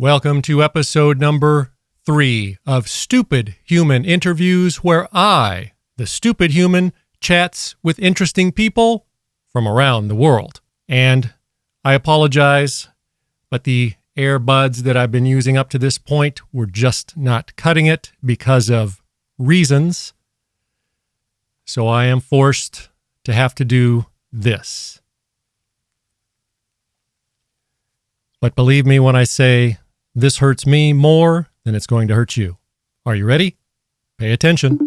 Welcome to episode number 3 of Stupid Human Interviews, where I, the stupid human, chats with interesting people from around the world. And I apologize, but the earbuds that I've been using up to this point were just not cutting it because of reasons. So I am forced to have to do this. But believe me when I say this hurts me more than it's going to hurt you. Are you ready? Pay attention.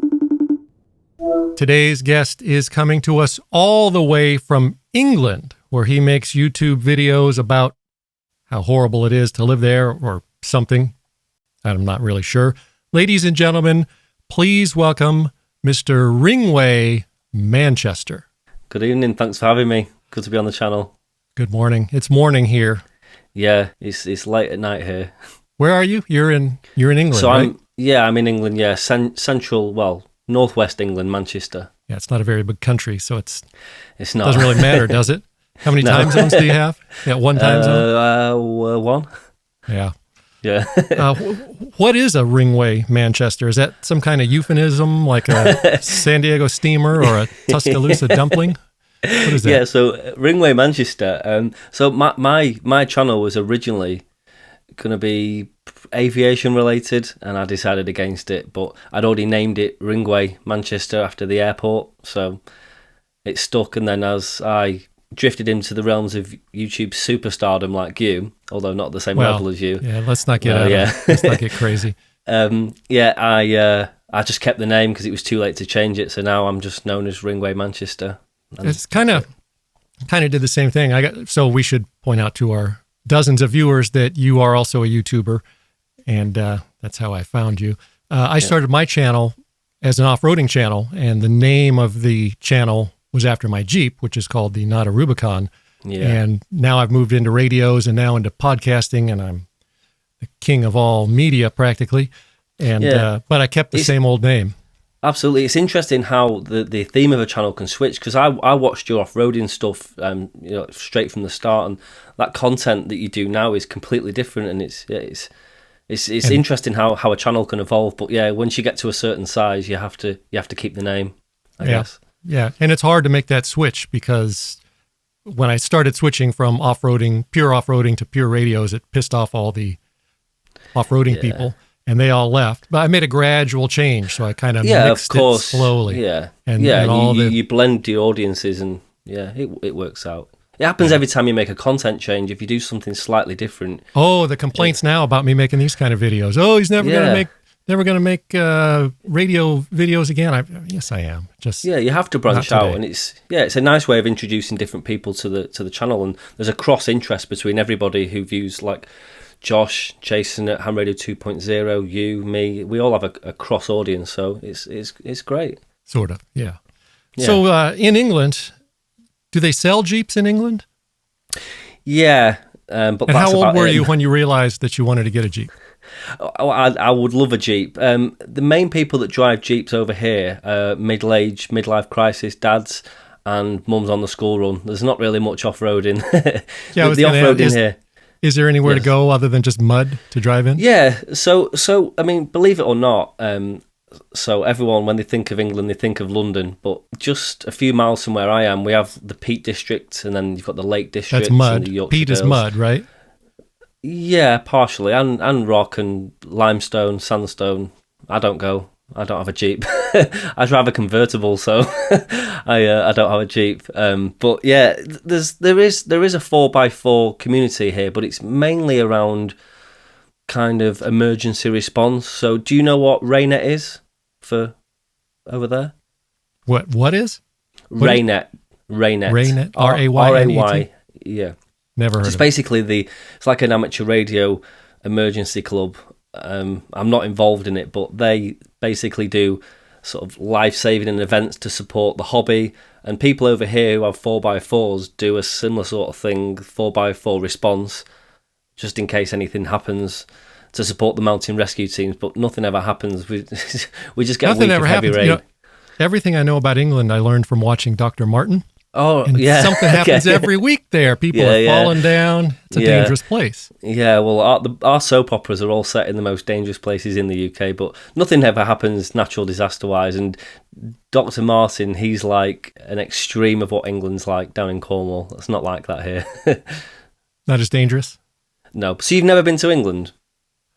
Today's guest is coming to us all the way from England, where he makes YouTube videos about how horrible it is to live there or something. I'm not really sure. Ladies and gentlemen, please welcome Mr. Ringway Manchester. Good evening. Thanks for having me. Good to be on the channel. Good morning. It's morning here. Yeah, it's late at night here. Where are you? You're in England, so right? I'm in England. Yeah, central, northwest England, Manchester. Yeah, it's not a very big country, so it's not. Doesn't really matter, does it? How many time zones do you have? Yeah, one time zone. One. Yeah. Yeah. What is a Ringway Manchester? Is that some kind of euphemism, like a San Diego steamer or a Tuscaloosa dumpling? What is that? Yeah, so Ringway Manchester. So my channel was originally going to be aviation related, and I decided against it. But I'd already named it Ringway Manchester after the airport, so it stuck. And then as I drifted into the realms of YouTube superstardom, like you, although not the same level as you. Yeah, let's not get let's not get crazy. I just kept the name because it was too late to change it. So now I'm just known as Ringway Manchester. It's kind of did the same thing. So we should point out to our dozens of viewers that you are also a YouTuber, and that's how I found you. I started my channel as an off-roading channel, and the name of the channel was after my Jeep, which is called the Nada Rubicon. Yeah. And now I've moved into radios and now into podcasting, and I'm the king of all media practically. And but I kept the same old name. Absolutely. It's interesting how the theme of a channel can switch, because I watched your off-roading stuff straight from the start, and that content that you do now is completely different, and it's interesting how a channel can evolve. But yeah, once you get to a certain size, you have to keep the name, I guess. Yeah, and it's hard to make that switch, because when I started switching from pure off-roading to pure radios, it pissed off all the off-roading people. And they all left, but I made a gradual change, so I kind of mixed it slowly. Yeah, and you blend the audiences, and it works out. It happens every time you make a content change. If you do something slightly different. Oh, the complaints now about me making these kind of videos. Oh, he's never gonna make radio videos again. Yes, I am. You have to branch out, and it's a nice way of introducing different people to the channel, and there's a cross interest between everybody who views, like Josh, Jason at Ham Radio 2.0, you, me. We all have a cross audience, so it's great. Sort of, yeah. So in England, do they sell Jeeps in England? Yeah, but and how old were you when you realized that you wanted to get a Jeep? I would love a Jeep. The main people that drive Jeeps over here are middle-aged, midlife crisis dads and mums on the school run. There's not really much off-roading. The off-roading here. Is there anywhere to go other than just mud to drive in? Yeah. So I mean, believe it or not, so everyone, when they think of England, they think of London. But just a few miles from where I am, we have the Peak District, and then you've got the Lake District. That's mud. And the Yorkshire Peat is Dales. mud, right? Yeah, partially, and rock and limestone, sandstone. I don't have a Jeep. I drive a convertible, so I don't have a Jeep. But yeah, there is a 4x4 community here, but it's mainly around kind of emergency response. So do you know what Raynet is for over there? What is? Raynet. Raynet. R-A-Y. Yeah. Never heard of it. It's basically it's like an amateur radio emergency club. I'm not involved in it, but they basically do sort of life-saving and events to support the hobby, and people over here who have 4x4s do a similar sort of thing, 4x4 response, just in case anything happens, to support the mountain rescue teams. But nothing ever happens. We just get a week of heavy rain. Everything I know about England I learned from watching Dr. Martin, Oh, And yeah. something happens Okay. every week there. People Yeah, are yeah. falling down. It's a Yeah. dangerous place. Yeah, well, our soap operas are all set in the most dangerous places in the UK, but nothing ever happens natural disaster-wise. And Dr. Martin, he's like an extreme of what England's like down in Cornwall. It's not like that here. Not as dangerous? No. So you've never been to England?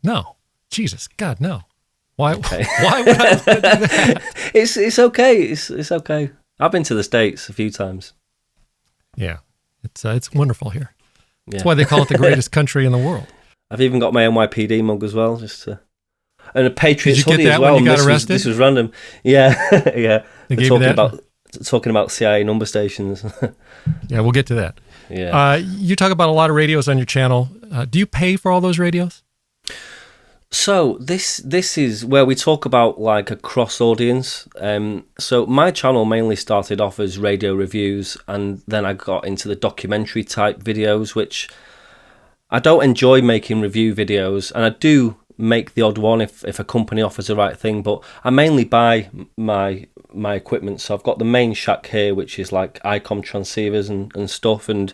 No. Jesus, God, no. Why? Okay. Why would I want to do that? It's okay. It's okay. I've been to the States a few times. Yeah, it's wonderful here. Yeah. That's why they call it the greatest country in the world. I've even got my NYPD mug as well, and a Patriots Did you get hoodie that as well. when you got and arrested? This was random. Yeah, yeah. They They're gave you talking that? talking about CIA number stations. Yeah, we'll get to that. Yeah. You talk about a lot of radios on your channel. Do you pay for all those radios? So this is where we talk about like a cross audience. So my channel mainly started off as radio reviews, and then I got into the documentary type videos, which I don't enjoy making review videos, and I do make the odd one if a company offers the right thing, but I mainly buy my equipment. So I've got the main shack here, which is like ICOM transceivers and stuff, and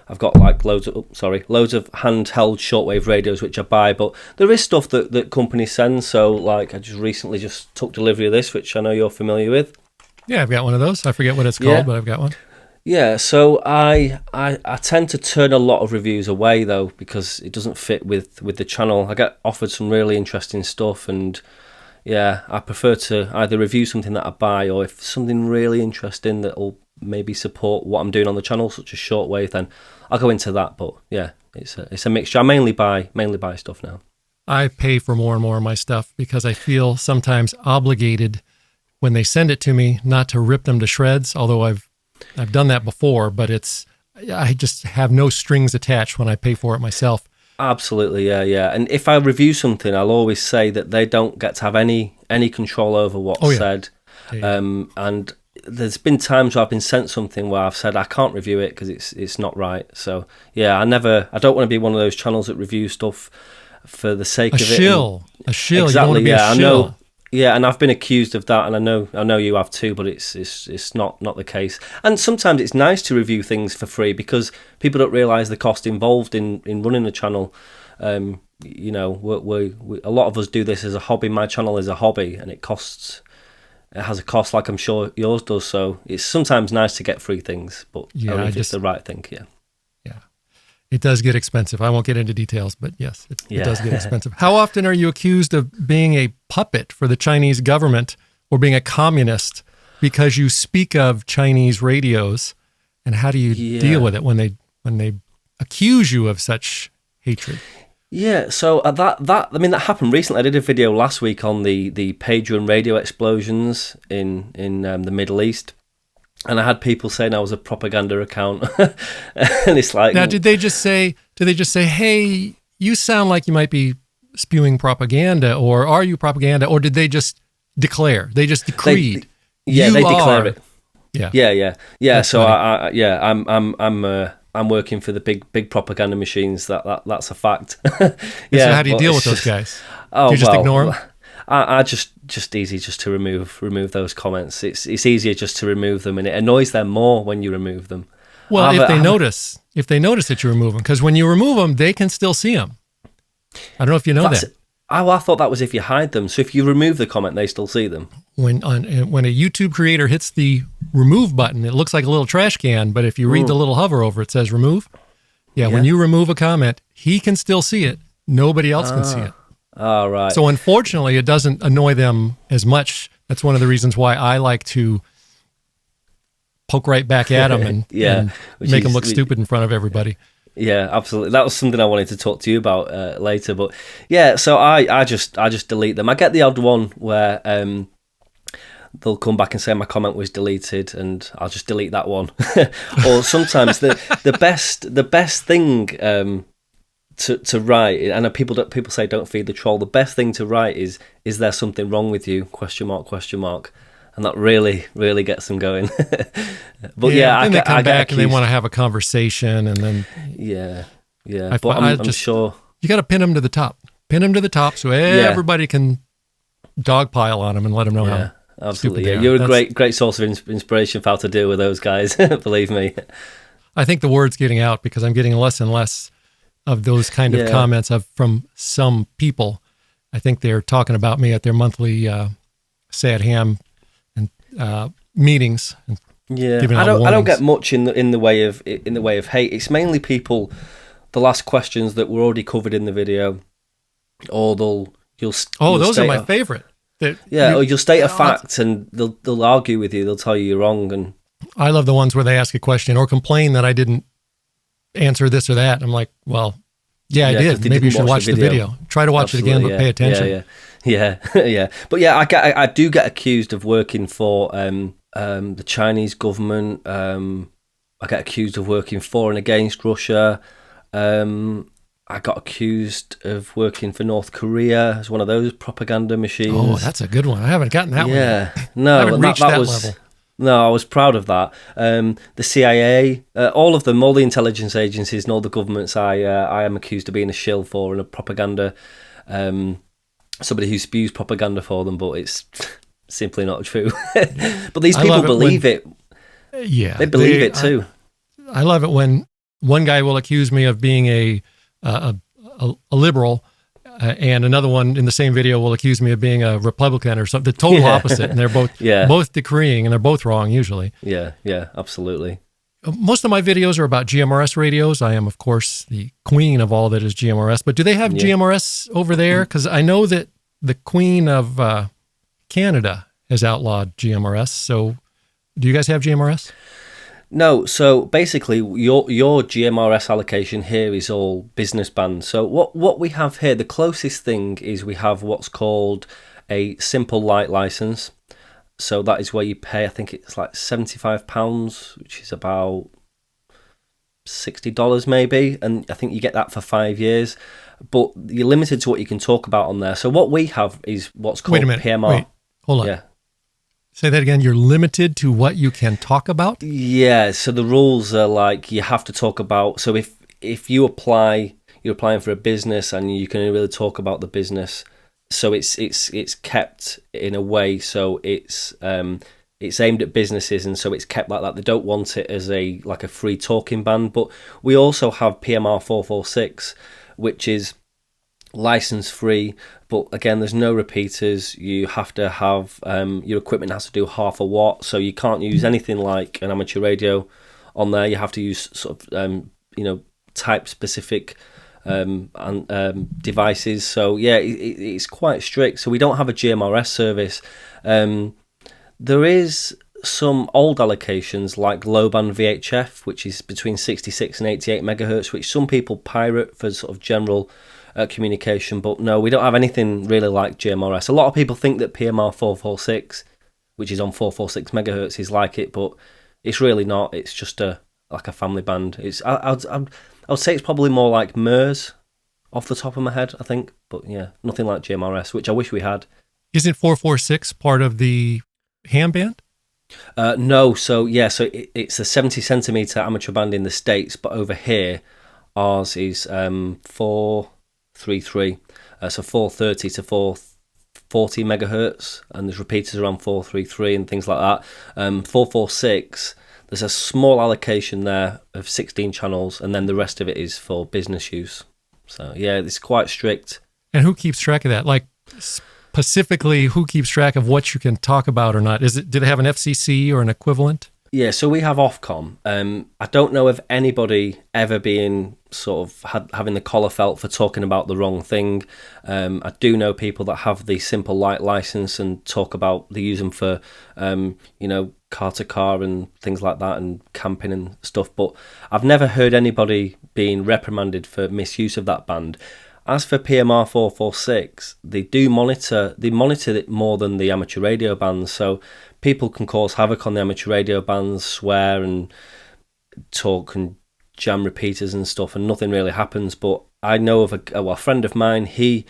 I've got like loads of handheld shortwave radios which I buy, but there is stuff that companies send. So like I just recently took delivery of this, which I know you're familiar with. Yeah, I've got one of those. I forget what it's called, but I've got one. Yeah, so I tend to turn a lot of reviews away though, because it doesn't fit with the channel. I get offered some really interesting stuff, and yeah, I prefer to either review something that I buy, or if something really interesting that will maybe support what I'm doing on the channel, such as shortwave, then I'll go into that. But yeah, it's a mixture. I mainly buy stuff now. I pay for more and more of my stuff because I feel sometimes obligated when they send it to me not to rip them to shreds, although I've done that before, but I just have no strings attached when I pay for it myself. Absolutely, yeah. And if I review something, I'll always say that they don't get to have any control over what's said. Yeah. And there's been times where I've been sent something where I've said I can't review it because it's not right. So yeah, I don't want to be one of those channels that review stuff for the sake of it. A shill. Exactly. You don't want to be a shill. I know. Yeah, and I've been accused of that, and I know you have too, but it's not the case. And sometimes it's nice to review things for free because people don't realise the cost involved in running a channel. You know, we a lot of us do this as a hobby. My channel is a hobby, and it has a cost, like I'm sure yours does. So it's sometimes nice to get free things, but only if it's the right thing. Yeah. It does get expensive. I won't get into details, but yes, it does get expensive. How often are you accused of being a puppet for the Chinese government or being a communist because you speak of Chinese radios? And how do you deal with it when they accuse you of such hatred? Yeah, so that happened recently. I did a video last week on the pager and radio explosions in the Middle East. And I had people saying I was a propaganda account, and it's like, now, did they just say, hey, you sound like you might be spewing propaganda, or are you propaganda, or did they just declare? They just decreed. They declare it. Yeah. That's so funny. I'm working for the big propaganda machines. That's a fact. So how do you deal with those guys? Oh, do you just ignore them? I just easy just to remove those comments. It's easier just to remove them, and it annoys them more when you remove them. Well, if they notice that you remove them, because when you remove them, they can still see them. I don't know if you know that. Oh, I thought that was if you hide them. So if you remove the comment, they still see them. When a YouTube creator hits the remove button, it looks like a little trash can, but if you read the little hover over, it says remove. Yeah, when you remove a comment, he can still see it. Nobody else can see it. Oh, right. So unfortunately, it doesn't annoy them as much. That's one of the reasons why I like to poke right back at them and make them look stupid in front of everybody. Yeah, absolutely. That was something I wanted to talk to you about later. But yeah, so I just delete them. I get the odd one where they'll come back and say my comment was deleted, and I'll just delete that one. Or sometimes the best thing to write, and people say don't feed the troll. The best thing to write is there something wrong with you? ? And that really gets them going. But then they come back and they want to have a conversation, and then I'm sure you got to pin them to the top. Pin them to the top so everybody can dogpile on them and let them know absolutely. Stupid Yeah, they are. you're a That's- great source of inspiration for how to deal with those guys. Believe me. I think the word's getting out because I'm getting less and less of those kind of Yeah. comments from some people. I think they're talking about me at their monthly sad ham and meetings. And Yeah, giving I out don't warnings. get much in the way of hate. It's mainly people. The last questions that were already covered in the video, or you'll those are state my favorite. That or you'll state a fact and they'll argue with you. They'll tell you you're wrong. And I love the ones where they ask a question or complain that I didn't answer this or that. I'm like, well, yeah, I 'cause did. they Maybe you didn't should watch the video. Try to watch it again, but Absolutely, pay attention. Yeah. But yeah, I do get accused of working for the Chinese government. I get accused of working for and against Russia. I got accused of working for North Korea as one of those propaganda machines. Oh, that's a good one. I haven't gotten that one yet. Yeah, no, I haven't reached that was level. no. I was proud of that. The CIA, all of them, all the intelligence agencies, and all the governments, I am accused of being a shill for and a propaganda, somebody who spews propaganda for them, but it's simply not true. But these I people love it believe when- it. Yeah. They believe it too. I love it when one guy will accuse me of being a liberal, and another one in the same video will accuse me of being a Republican or something. The total opposite, and they're both both decreeing, and they're both wrong usually. Yeah, absolutely. Most of my videos are about GMRS radios. I am, of course, the queen of all that is GMRS. But do they have GMRS over there? Because I know that the Queen of Canada has outlawed GMRS. So, do you guys have GMRS? No, so basically your GMRS allocation here is all business band. So what we have here, the closest thing is we have what's called a simple light license. So that is where you pay, I think it's like £75, which is about $60 maybe, and I think you get that for 5 years. But you're limited to what you can talk about on there. So what we have is what's called Wait a minute. PMR. Wait, hold on. Yeah. Say that again. You're limited to what you can talk about? Yeah, so the rules are like you have to talk about. So if you apply, you're applying for a business, and you can only really talk about the business. So it's kept in a way. So it's aimed at businesses, and so it's kept like that. They don't want it as a free talking band. But we also have PMR 446, which is license free, but again, there's no repeaters. You have to have your equipment has to do half a watt, so you can't use anything like an amateur radio on there. You have to use sort of type specific devices. So yeah, it's quite strict. So we don't have a GMRS service. There is some old allocations like low band VHF, which is between 66 and 88 megahertz, which some people pirate for sort of general communication, but no, we don't have anything really like GMRS. A lot of people think that PMR 446, which is on 446 megahertz, is like it, but it's really not. It's just a family band. I would say it's probably more like MERS off the top of my head, I think, but yeah, nothing like GMRS, which I wish we had. Isn't 446 part of the ham band? No, so it's a 70 centimeter amateur band in the States, but over here, ours is 433, so 430 to 440 megahertz, and there's repeaters around 433 and things like that. 446, there's a small allocation there of 16 channels, and then the rest of it is for business use. So yeah, it's quite strict. And who keeps track of that? Like specifically, who keeps track of what you can talk about or not? Do they have an FCC or an equivalent? Yeah, so we have Ofcom. I don't know of anybody ever being sort of having the collar felt for talking about the wrong thing. I do know people that have the simple light license and talk about they use them for, car to car and things like that, and camping and stuff. But I've never heard anybody being reprimanded for misuse of that band. As for PMR 446, they monitor it more than the amateur radio bands. So people can cause havoc on the amateur radio bands, swear and talk and jam repeaters and stuff, and nothing really happens. But I know of a friend of mine, he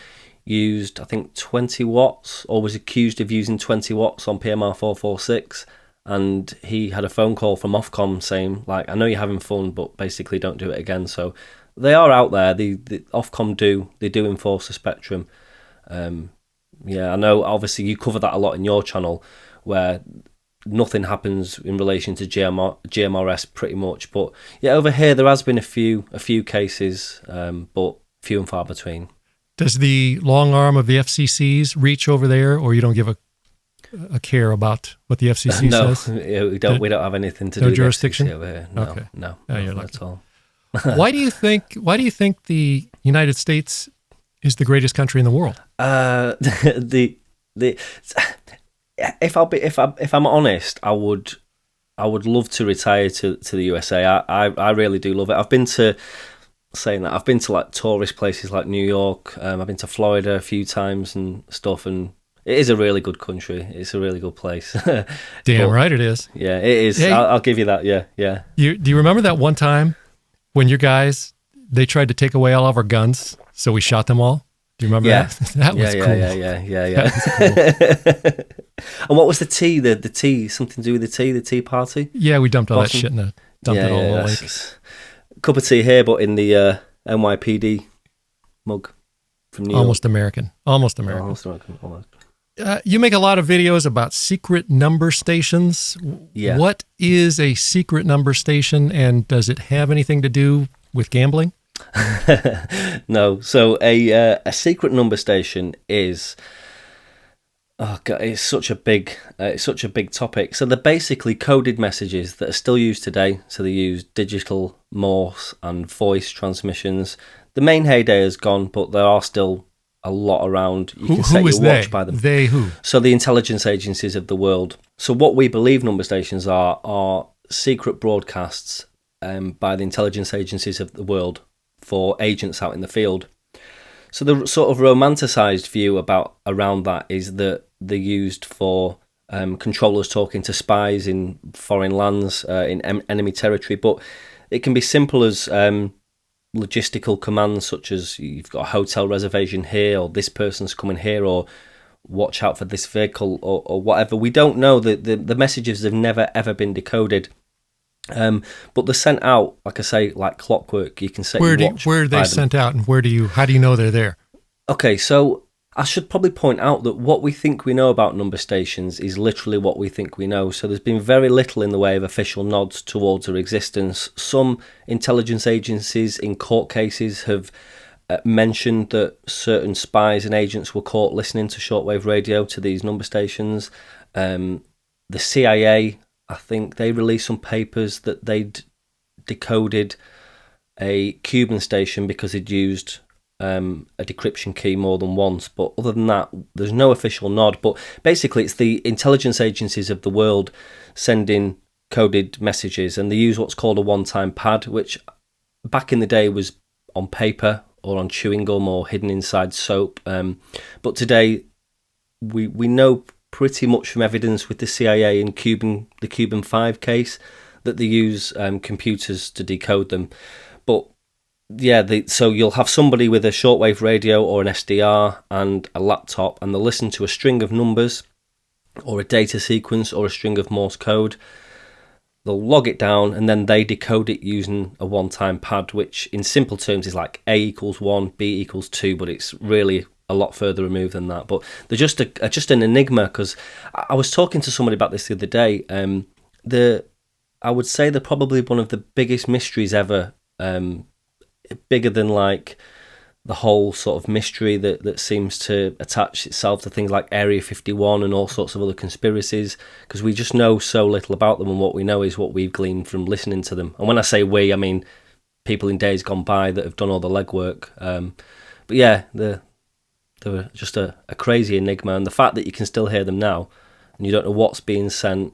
used, I think, 20 watts, or was accused of using 20 watts on PMR 446, and he had a phone call from Ofcom saying, I know you're having fun, but basically don't do it again. So they are out there. The Ofcom do enforce the spectrum. I know obviously you cover that a lot in your channel, where nothing happens in relation to GMRS pretty much. But yeah, over here there has been a few cases, but few and far between. Does the long arm of the FCC's reach over there, or you don't give a care about what the FCC says? No, we don't have anything to do no with jurisdiction the FCC over here. No, okay. no, You're not lucky. at all. Why do you think the United States is the greatest country in the world? If I'm honest, I would love to retire to the USA. I really do love it. I've been to like tourist places like New York. I've been to Florida a few times and stuff, and it is a really good country. It's a really good place. Damn right it is. Yeah, it is. Hey, I'll give you that. Yeah. Do you remember that one time when your guys, they tried to take away all of our guns, so we shot them all? Do you remember that? That was cool. Yeah. That was cool. And what was the tea? The tea, something to do with the tea party? Yeah, we dumped all Bottom. that shit in dumped it all in the lake. Cup of tea here, but in the NYPD mug from New York. Almost American. Almost. You make a lot of videos about secret number stations. Yeah. What is a secret number station, and does it have anything to do with gambling? No. So a secret number station is, oh God, it's such a big topic. So they're basically coded messages that are still used today. So they use digital Morse and voice transmissions. The main heyday is gone, but there are still a lot around. You can set your watch by them. They who? So the intelligence agencies of the world. So what we believe number stations are secret broadcasts by the intelligence agencies of the world for agents out in the field. So the sort of romanticized view around that is that they're used for controllers talking to spies in foreign lands, in enemy territory. But it can be simple as logistical commands, such as you've got a hotel reservation here, or this person's coming here, or watch out for this vehicle, or whatever. We don't know. The messages have never ever been decoded. But they're sent out, like I say, like clockwork. You can set your watch. Where are they sent out, and how do you know they're there? Okay, so I should probably point out that what we think we know about number stations is literally what we think we know. So there's been very little in the way of official nods towards their existence. Some intelligence agencies in court cases have mentioned that certain spies and agents were caught listening to shortwave radio to these number stations. The CIA, I think they released some papers that they'd decoded a Cuban station because it used a decryption key more than once. But other than that, there's no official nod. But basically, it's the intelligence agencies of the world sending coded messages, and they use what's called a one-time pad, which back in the day was on paper or on chewing gum or hidden inside soap. But today, we know pretty much from evidence with the CIA in the Cuban 5 case that they use computers to decode them. But yeah, so you'll have somebody with a shortwave radio or an SDR and a laptop, and they'll listen to a string of numbers or a data sequence or a string of Morse code. They'll log it down, and then they decode it using a one-time pad, which in simple terms is like A equals 1, B equals 2, but it's really a lot further removed than that. But they're just an enigma, because I was talking to somebody about this the other day. I would say they're probably one of the biggest mysteries ever, bigger than like the whole sort of mystery that seems to attach itself to things like Area 51 and all sorts of other conspiracies, because we just know so little about them, and what we know is what we've gleaned from listening to them. And when I say we, I mean people in days gone by that have done all the legwork. But yeah, they were just a crazy enigma, and the fact that you can still hear them now and you don't know what's being sent.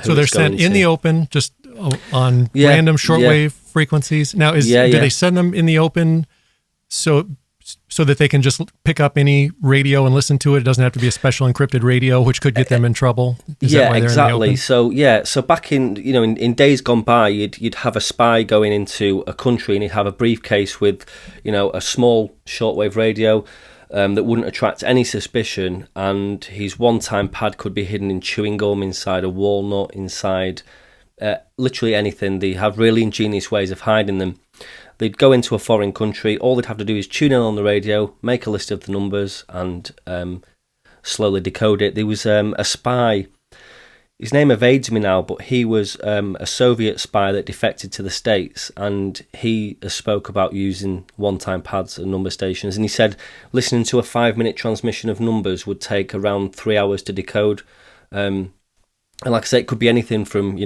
So they're sent in the open, just on random shortwave frequencies. Now, do they send them in the open so that they can just pick up any radio and listen to it? It doesn't have to be a special encrypted radio, which could get them in trouble. Is that why they're exactly. in the open? So back in days gone by, you'd have a spy going into a country, and he'd have a briefcase with a small shortwave radio that wouldn't attract any suspicion, and his one-time pad could be hidden in chewing gum, inside a walnut, inside literally anything. They have really ingenious ways of hiding them. They'd go into a foreign country, all they'd have to do is tune in on the radio, make a list of the numbers, and slowly decode it. There was a spy his name evades me now, but he was a Soviet spy that defected to the States, and he spoke about using one-time pads and number stations. And he said listening to a 5-minute transmission of numbers would take around 3 hours to decode. And like I say, it could be anything from,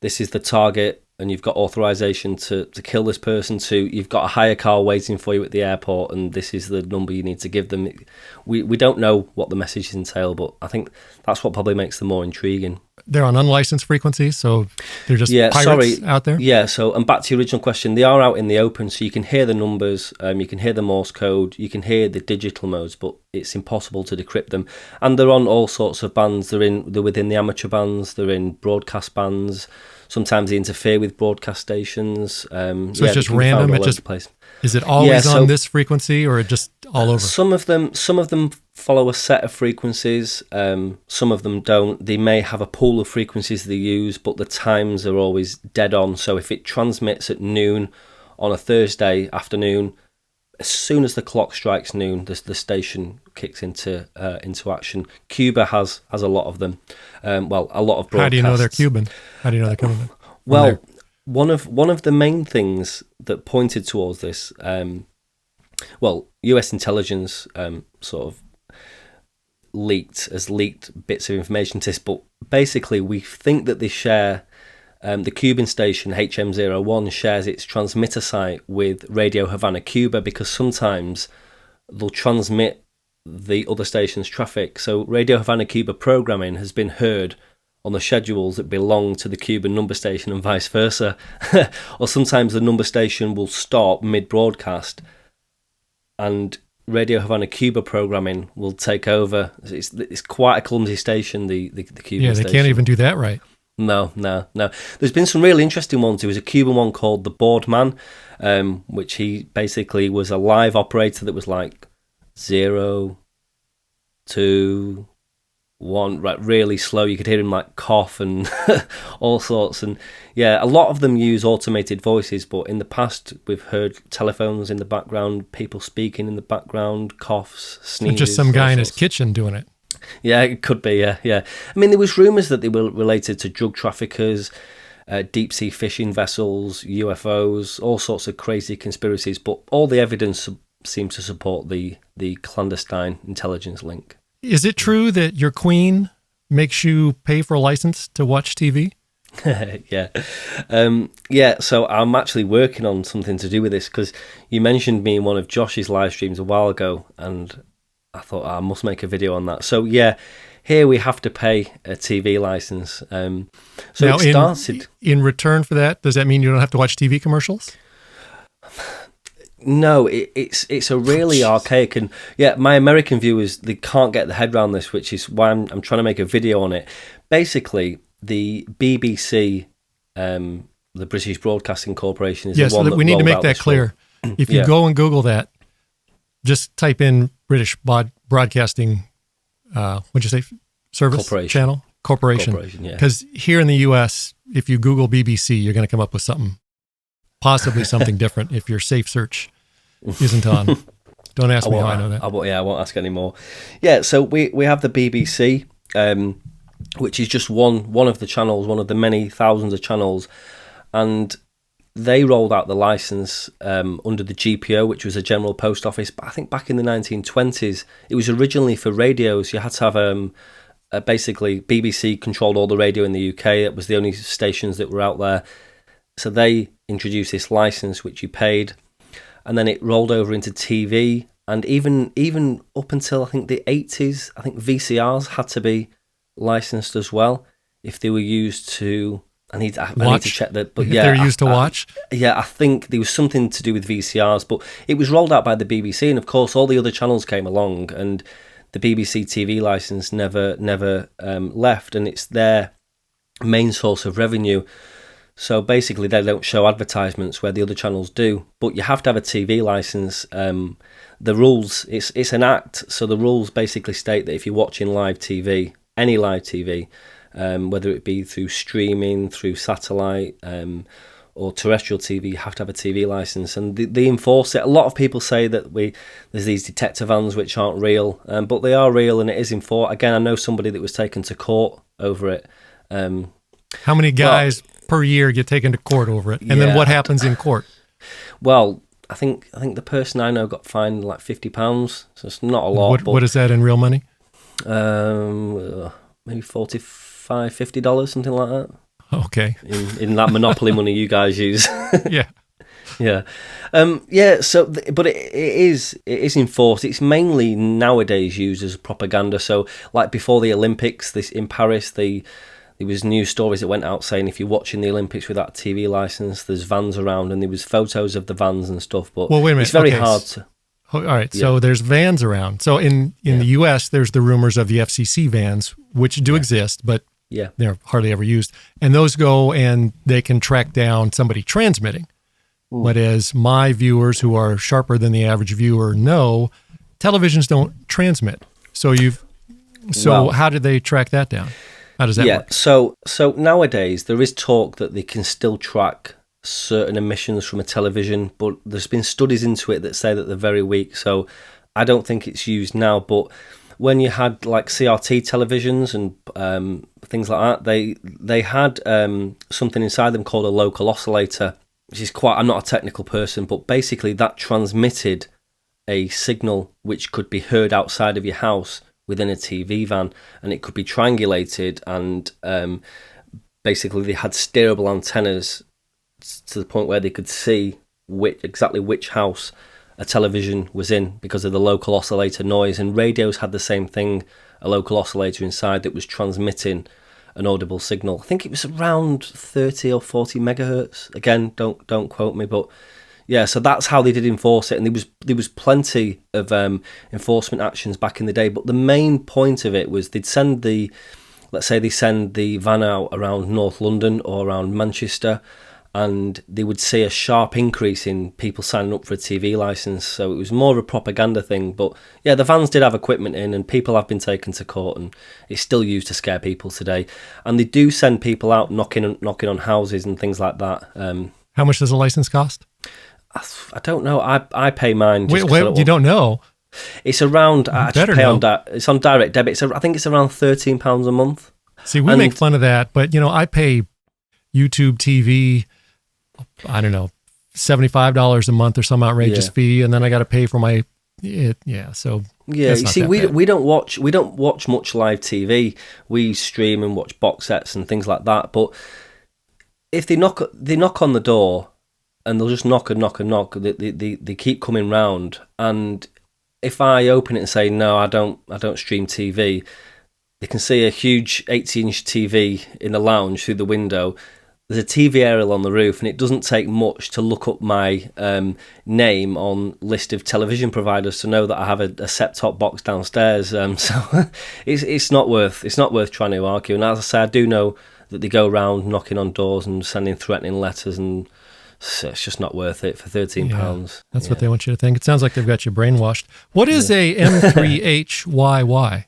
this is the target and you've got authorization to kill this person, to you've got a hire car waiting for you at the airport and this is the number you need to give them. We don't know what the messages entail, but I think that's what probably makes them more intriguing. They're on unlicensed frequencies, so they're just pirates out there? Yeah, so, and back to your original question, they are out in the open, so you can hear the numbers, you can hear the Morse code, you can hear the digital modes, but it's impossible to decrypt them. And they're on all sorts of bands. They're within the amateur bands, they're in broadcast bands. Sometimes they interfere with broadcast stations. So it's just random. It just place. Is it always on this frequency, or just all over? Some of them follow a set of frequencies. Some of them don't. They may have a pool of frequencies they use, but the times are always dead on. So if it transmits at noon on a Thursday afternoon, as soon as the clock strikes noon, the station kicks into action. Cuba has a lot of them. A lot of broadcasts. How do you know they're Cuban? How do you know they're coming? Well, one of the main things that pointed towards this, U.S. intelligence sort of leaked bits of information to this, but basically we think that they share. The Cuban station HM01 shares its transmitter site with Radio Havana, Cuba, because sometimes they'll transmit the other station's traffic. So Radio Havana, Cuba programming has been heard on the schedules that belong to the Cuban number station and vice versa. Or sometimes the number station will stop mid-broadcast and Radio Havana, Cuba programming will take over. It's quite a clumsy station, the Cuban station. Yeah, they can't even do that right. No. There's been some really interesting ones. There was a Cuban one called the Boardman, which he basically was a live operator that was like 0, 2, 1, right, really slow. You could hear him like cough and all sorts. And yeah, a lot of them use automated voices, but in the past we've heard telephones in the background, people speaking in the background, coughs, sneezes. Just some guy in his kitchen doing it. Yeah, it could be, yeah. I mean, there was rumours that they were related to drug traffickers, deep-sea fishing vessels, UFOs, all sorts of crazy conspiracies, but all the evidence seems to support the clandestine intelligence link. Is it true that your queen makes you pay for a license to watch TV? Yeah, so I'm actually working on something to do with this, because you mentioned me in one of Josh's live streams a while ago, and I thought I must make a video on that. So yeah, here we have to pay a TV license. So now, it started in return for that. Does that mean you don't have to watch TV commercials? No, it's a really archaic, and yeah, my American viewers, they can't get their head around this, which is why I'm trying to make a video on it. Basically, the BBC, the British Broadcasting Corporation, is the one that we need to make that clear. If you go and Google that, just type in British Broadcasting, what'd you say, service channel? Corporation. Because here in the U.S., if you Google BBC, you're going to come up with possibly something different if your safe search isn't on. Don't ask me how I know that. I won't ask anymore. Yeah, so we have the BBC, which is just one of the channels, one of the many thousands of channels, and they rolled out the license under the GPO, which was a General Post Office. But I think back in the 1920s, it was originally for radios. You had to have basically BBC controlled all the radio in the UK. It was the only stations that were out there. So they introduced this license, which you paid, and then it rolled over into TV. And even up until I think the 80s, I think VCRs had to be licensed as well if they were used to. I need to check that, but yeah, they're used to watch. I think there was something to do with VCRs, but it was rolled out by the BBC, and of course, all the other channels came along, and the BBC TV license never left, and it's their main source of revenue. So basically, they don't show advertisements where the other channels do, but you have to have a TV license. The rules, it's an act, so the rules basically state that if you're watching live TV, any live TV, whether it be through streaming, through satellite, or terrestrial TV, you have to have a TV license, and they enforce it. A lot of people say that there's these detector vans which aren't real, but they are real, and it is enforced. Again, I know somebody that was taken to court over it. How many guys per year get taken to court over it, and then what happens in court? Well, I think the person I know got fined like £50, so it's not a lot. What is that in real money? Maybe $45, $50, something like that. Okay. In that monopoly money you guys use. Yeah. Yeah. So, but it is enforced. It's mainly nowadays used as propaganda. So, like before the Olympics, in Paris, there was news stories that went out saying if you're watching the Olympics without a TV license, there's vans around, and there was photos of the vans and stuff. But well, wait a minute. It's very hard to. All right. Yeah. So there's vans around. So in the U.S., there's the rumors of the FCC vans, which do exist, but they're hardly ever used. And those go and they can track down somebody transmitting. But as my viewers who are sharper than the average viewer know, televisions don't transmit. So how did they track that down? How does that work? So nowadays there is talk that they can still track certain emissions from a television, but there's been studies into it that say that they're very weak. So I don't think it's used now. But when you had like CRT televisions and things like that, they had something inside them called a local oscillator, which is I'm not a technical person, but basically that transmitted a signal which could be heard outside of your house within a TV van, and it could be triangulated, and basically they had steerable antennas to the point where they could see exactly which house a television was in because of the local oscillator noise. And radios had the same thing, a local oscillator inside that was transmitting an audible signal. I think it was around 30 or 40 megahertz. Again, don't quote me, but yeah, so that's how they did enforce it. And there was plenty of enforcement actions back in the day, but the main point of it was let's say they send the van out around North London or around Manchester, and they would see a sharp increase in people signing up for a TV license. So it was more of a propaganda thing. But yeah, the vans did have equipment in, and people have been taken to court, and it's still used to scare people today. And they do send people out knocking on houses and things like that. How much does a license cost? I don't know. I pay mine. Wait, you don't know? It's around. I just pay it's on direct debit. I think it's around £13 a month. See, we make fun of that, but I pay YouTube TV, I don't know, $75 a month or some outrageous fee, and then I got to pay for my So you see, we don't watch much live TV. We stream and watch box sets and things like that. But if they knock on the door, and they'll just knock and knock and knock. They keep coming round, and if I open it and say no, I don't stream TV, they can see a huge 80-inch TV in the lounge through the window. There's a TV aerial on the roof, and it doesn't take much to look up my name on list of television providers to know that I have a set-top box downstairs. So it's not worth trying to argue. And as I say, I do know that they go around knocking on doors and sending threatening letters, and so it's just not worth it for £13. Yeah, that's what they want you to think. It sounds like they've got you brainwashed. What is a M3HYY?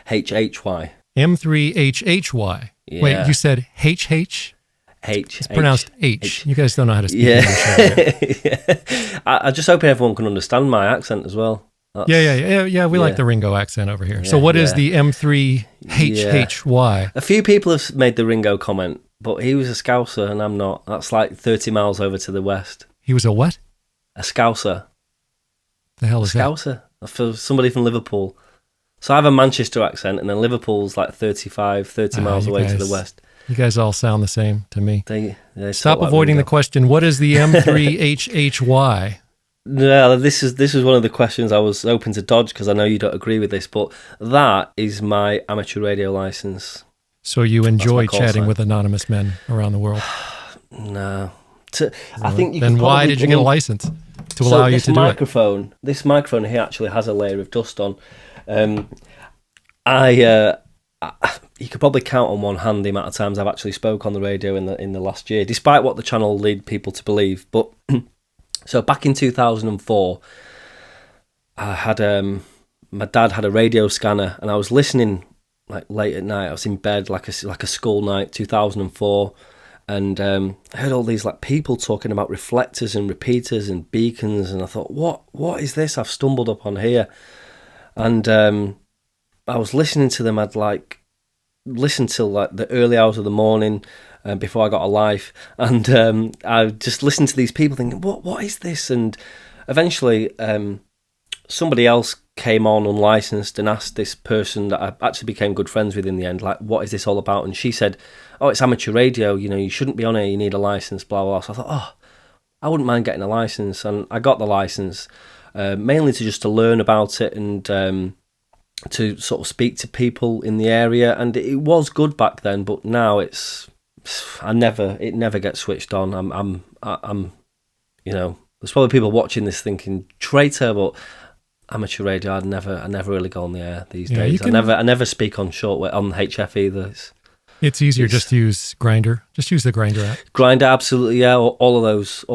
HHY. M3HHY. Yeah. Wait, you said HH? It's pronounced H. You guys don't know how to speak English. Yeah. I just hope everyone can understand my accent as well. Yeah. We like the Ringo accent over here. So what is the M3HHY? A few people have made the Ringo comment, but he was a Scouser and I'm not. That's like 30 miles over to the west. He was a what? A Scouser. The hell is Scouser? For somebody from Liverpool. So I have a Manchester accent, and then Liverpool's like 30 miles away to the west. You guys all sound the same to me. They Stop avoiding the question. What is the M3HHY? No, this is one of the questions I was hoping to dodge because I know you don't agree with this, but that is my amateur radio license. So you enjoy chatting with anonymous men around the world? No. I think you then why did you get a license to allow you to do it? This microphone here actually has a layer of dust on. You could probably count on one hand the amount of times I've actually spoke on the radio in the last year, despite what the channel lead people to believe. But so back in 2004, I had my dad had a radio scanner, and I was listening like late at night. I was in bed like a school night, 2004, and I heard all these like people talking about reflectors and repeaters and beacons, and I thought, what is this I've stumbled upon here? And I was listening to them. I'd like listened till like the early hours of the morning before I got a life, and I just listened to these people thinking, what is this? And eventually somebody else came on unlicensed and asked this person that I actually became good friends with in the end, like, what is this all about? And she said, oh, it's amateur radio, you know, you shouldn't be on it, you need a license, blah, blah, blah. So I thought, oh, I wouldn't mind getting a license. And I got the license, mainly to learn about it and to sort of speak to people in the area. And it was good back then, but now it never gets switched on. I'm you know, there's probably people watching this thinking traitor, but amateur radio, I never really go on the air these days. I never speak on shortwave on HF either. It's easier just to use Grindr. Just use the Grindr app. Grindr, absolutely, yeah. All of those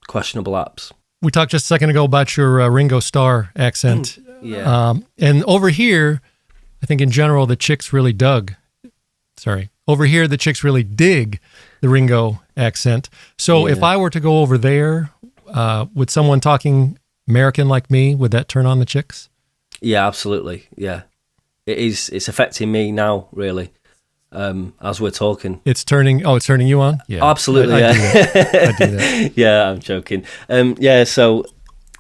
questionable apps. We talked just a second ago about your Ringo Starr accent. Yeah. And over here, I think in general the chicks really dig the Ringo accent. So if I were to go over there, with someone talking American like me, would that turn on the chicks? Yeah, absolutely. Yeah, it is. It's affecting me now, really. As we're talking, it's turning you on. Yeah, absolutely. I do that. Yeah, I'm joking. So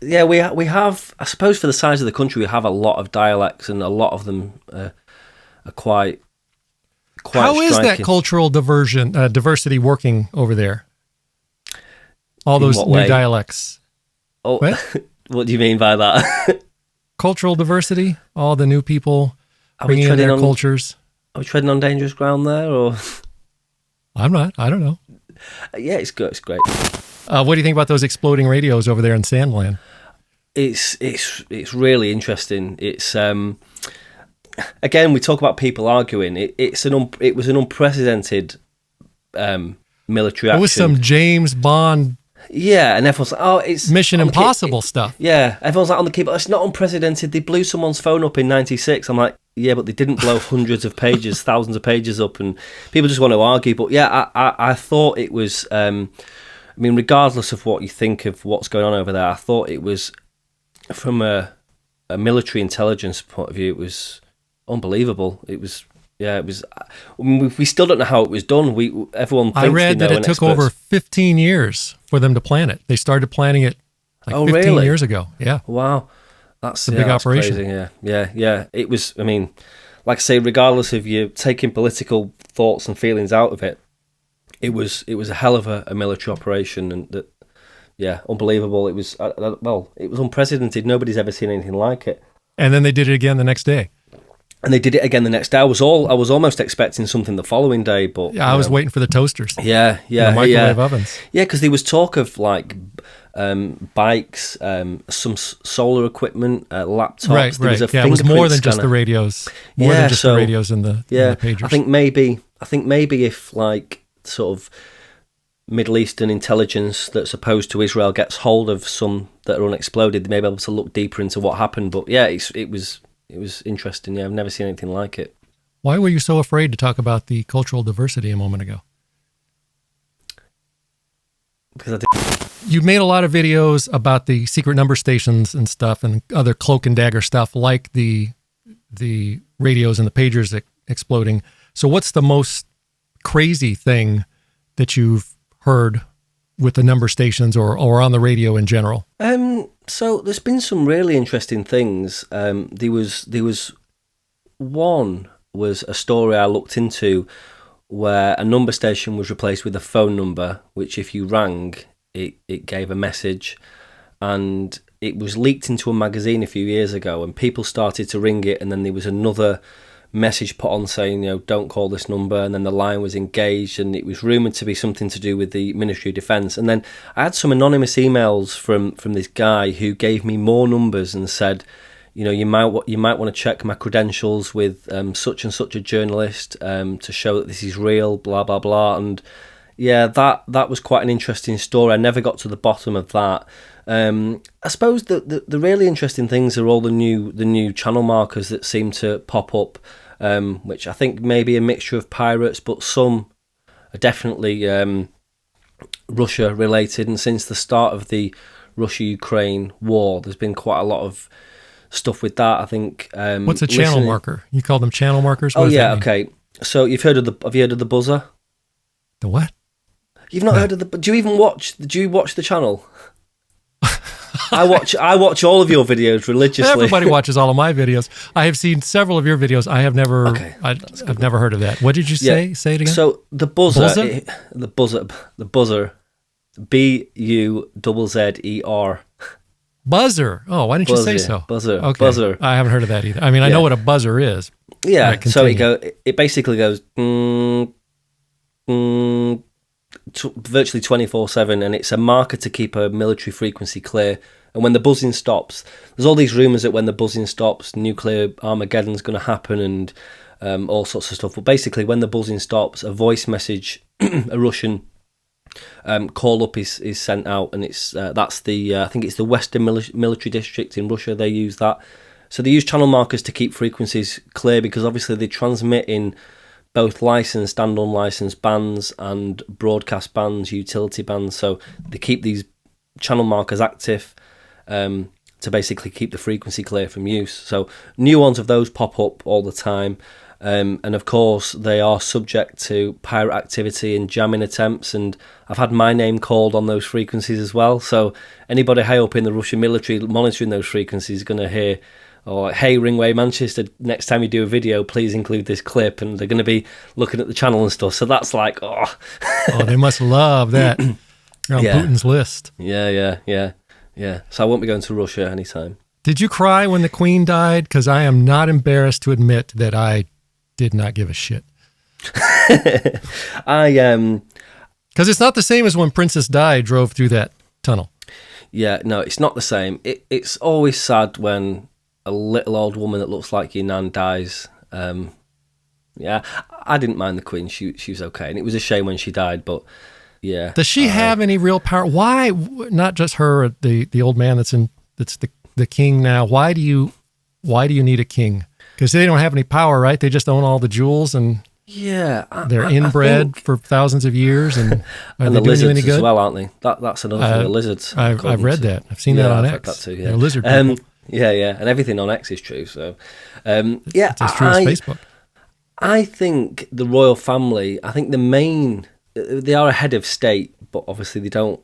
we have. I suppose for the size of the country, we have a lot of dialects, and a lot of them are quite. How striking. Is that cultural diversity working over there? All those new dialects. Oh, what do you mean by that? Cultural diversity, all the new people bringing in their cultures. Are we treading on dangerous ground there, or? I'm not. I don't know. Yeah, it's good. It's great. What do you think about those exploding radios over there in Sandland? It's really interesting. It's again, we talk about people arguing. It was an unprecedented military action. It was some James Bond. Yeah, and everyone's like, oh, it's Mission Impossible stuff. Yeah, everyone's like on the keyboard, it's not unprecedented. They blew someone's phone up in 96. I'm like, yeah, but they didn't blow hundreds of pages, thousands of pages up, and people just want to argue. But yeah, I thought it was, regardless of what you think of what's going on over there, I thought it was, from a military intelligence point of view, it was unbelievable. It was. Yeah, it was. We still don't know how it was done. Everyone thinks I read that it took experts. over 15 years for them to plan it. They started planning it 15 really? years ago. Yeah. Wow, that's a big operation. Crazy. Yeah. It was. I mean, like I say, regardless of you taking political thoughts and feelings out of it, it was a hell of a military operation, and that, yeah, unbelievable. It was it was unprecedented. Nobody's ever seen anything like it. And then they did it again the next day. And they did it again the next day. I was almost expecting something the following day, but I was waiting for the toasters. Yeah, the microwave ovens. Yeah, because there was talk of like bikes, some solar equipment, laptops. Right. It was more than just the radios. More than just the radios in the pagers. I think maybe if like sort of Middle Eastern intelligence that's opposed to Israel gets hold of some that are unexploded, they may be able to look deeper into what happened. But yeah, it was interesting. Yeah, I've never seen anything like it. Why were you so afraid to talk about the cultural diversity a moment ago? Because you made a lot of videos about the secret number stations and stuff, and other cloak and dagger stuff, like the radios and the pagers exploding. So what's the most crazy thing that you've heard with the number stations or on the radio in general? So there's been some really interesting things. There was one was a story I looked into where a number station was replaced with a phone number, which if you rang, it gave a message, and it was leaked into a magazine a few years ago, and people started to ring it, and then there was another message put on saying, don't call this number, and then the line was engaged, and it was rumoured to be something to do with the Ministry of Defence. And then I had some anonymous emails from this guy who gave me more numbers and said, you might want to check my credentials with such and such a journalist to show that this is real, blah blah blah. And yeah, that was quite an interesting story. I never got to the bottom of that. I suppose the really interesting things are all the new channel markers that seem to pop up, which I think may be a mixture of pirates, but some are definitely Russia related, and since the start of the Russia-Ukraine war, there's been quite a lot of stuff with that. I think. What's a channel marker? You call them channel markers? What Oh does yeah, that mean? okay. So have you heard of the buzzer? The what? You've not heard of the? Do you watch the channel? I watch all of your videos religiously. Everybody watches all of my videos. I have seen several of your videos. I have never. Okay, I've never heard of that. What did you say? Yeah. Say it again. So the buzzer, Buzzer? the buzzer, BUZZER. Buzzer. Oh, why didn't you say Buzzer, so? buzzer, Okay. buzzer. I haven't heard of that either. I mean, I know what a buzzer is. Yeah. Right, So continue. it basically goes virtually 24/7, and it's a marker to keep a military frequency clear. And when the buzzing stops, there's all these rumours that when the buzzing stops, nuclear Armageddon's going to happen and all sorts of stuff. But basically, when the buzzing stops, a voice message, a Russian call up is sent out, and it's that's the I think it's the Western Military District in Russia. They use that, so they use channel markers to keep frequencies clear, because obviously they transmit in both licensed and unlicensed bands and broadcast bands, utility bands. So they keep these channel markers active to basically keep the frequency clear from use. So new ones of those pop up all the time. And of course, they are subject to pirate activity and jamming attempts. And I've had my name called on those frequencies as well. So anybody high up in the Russian military monitoring those frequencies is going to hear, or hey, Ringway Manchester, next time you do a video, please include this clip. And they're going to be looking at the channel and stuff. So that's like, oh, they must love that. You're on Yeah. Putin's list. Yeah. So I won't be going to Russia anytime. Did you cry when the Queen died? Because I am not embarrassed to admit that I did not give a shit. Because it's not the same as when Princess Di drove through that tunnel. Yeah, no, it's not the same. It's always sad when a little old woman that looks like your nan dies. Yeah, I didn't mind the Queen. She was okay, and it was a shame when she died. But yeah, Does she have any real power? Why not just her, the old man that's the king now? Why do you need a king? Because they don't have any power, right? They just own all the jewels, and yeah, they're I inbred think- for thousands of years, and are and they the doing you any lizards good? as well, aren't they? That's another thing. The lizards. I've read that. I've seen that on I've X. read that too, yeah. They're lizard people. Yeah, and everything on X is true. So, yeah, It's as true as Facebook. I think the royal family, I think they are a head of state, but obviously they don't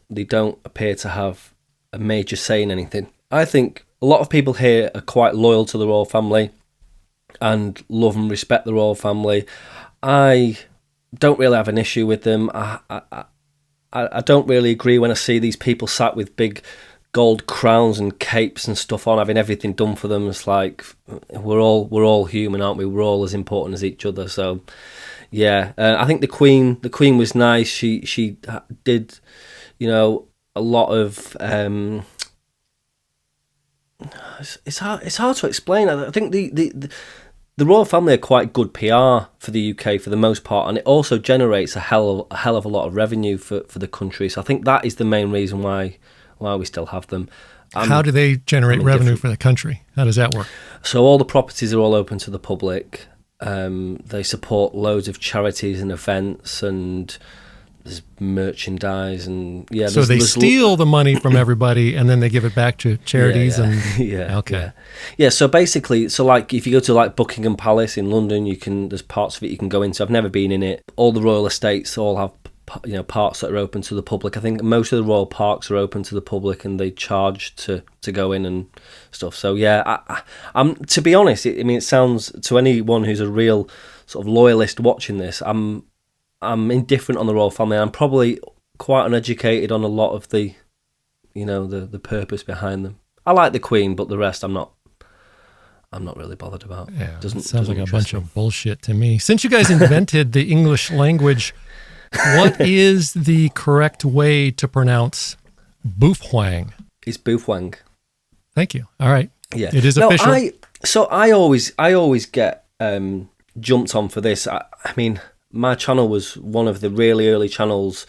appear to have a major say in anything. I think a lot of people here are quite loyal to the royal family and love and respect the royal family. I don't really have an issue with them. I don't really agree when I see these people sat with big gold crowns and capes and stuff on, having everything done for them. It's like we're all human, aren't we? We're all as important as each other. So yeah, I think the Queen was nice. She did, a lot of. It's hard to explain. I think the royal family are quite good PR for the UK for the most part, and it also generates a hell of a lot of revenue for the country. So I think that is the main reason why we still have them. How do they generate revenue for the country? How does that work? So all the properties are all open to the public. They support loads of charities and events, and there's merchandise, and yeah. So they steal the money from everybody, and then they give it back to charities. Yeah. And Yeah. okay, yeah. So basically, like if you go to like Buckingham Palace in London, there's parts of it you can go into. I've never been in it. All the royal estates all have parts that are open to the public. I think most of the royal parks are open to the public, and they charge to go in and stuff. So yeah, I'm to be honest. It sounds to anyone who's a real sort of loyalist watching this, I'm indifferent on the royal family. I'm probably quite uneducated on a lot of the purpose behind them. I like the Queen, but the rest I'm not really bothered about. Yeah, sounds like a bunch of bullshit to me. Since you guys invented the English language, what is the correct way to pronounce Boofwang? It's Boofwang. Thank you. All right. Yeah, it is official. I always get jumped on for this. I mean, my channel was one of the really early channels,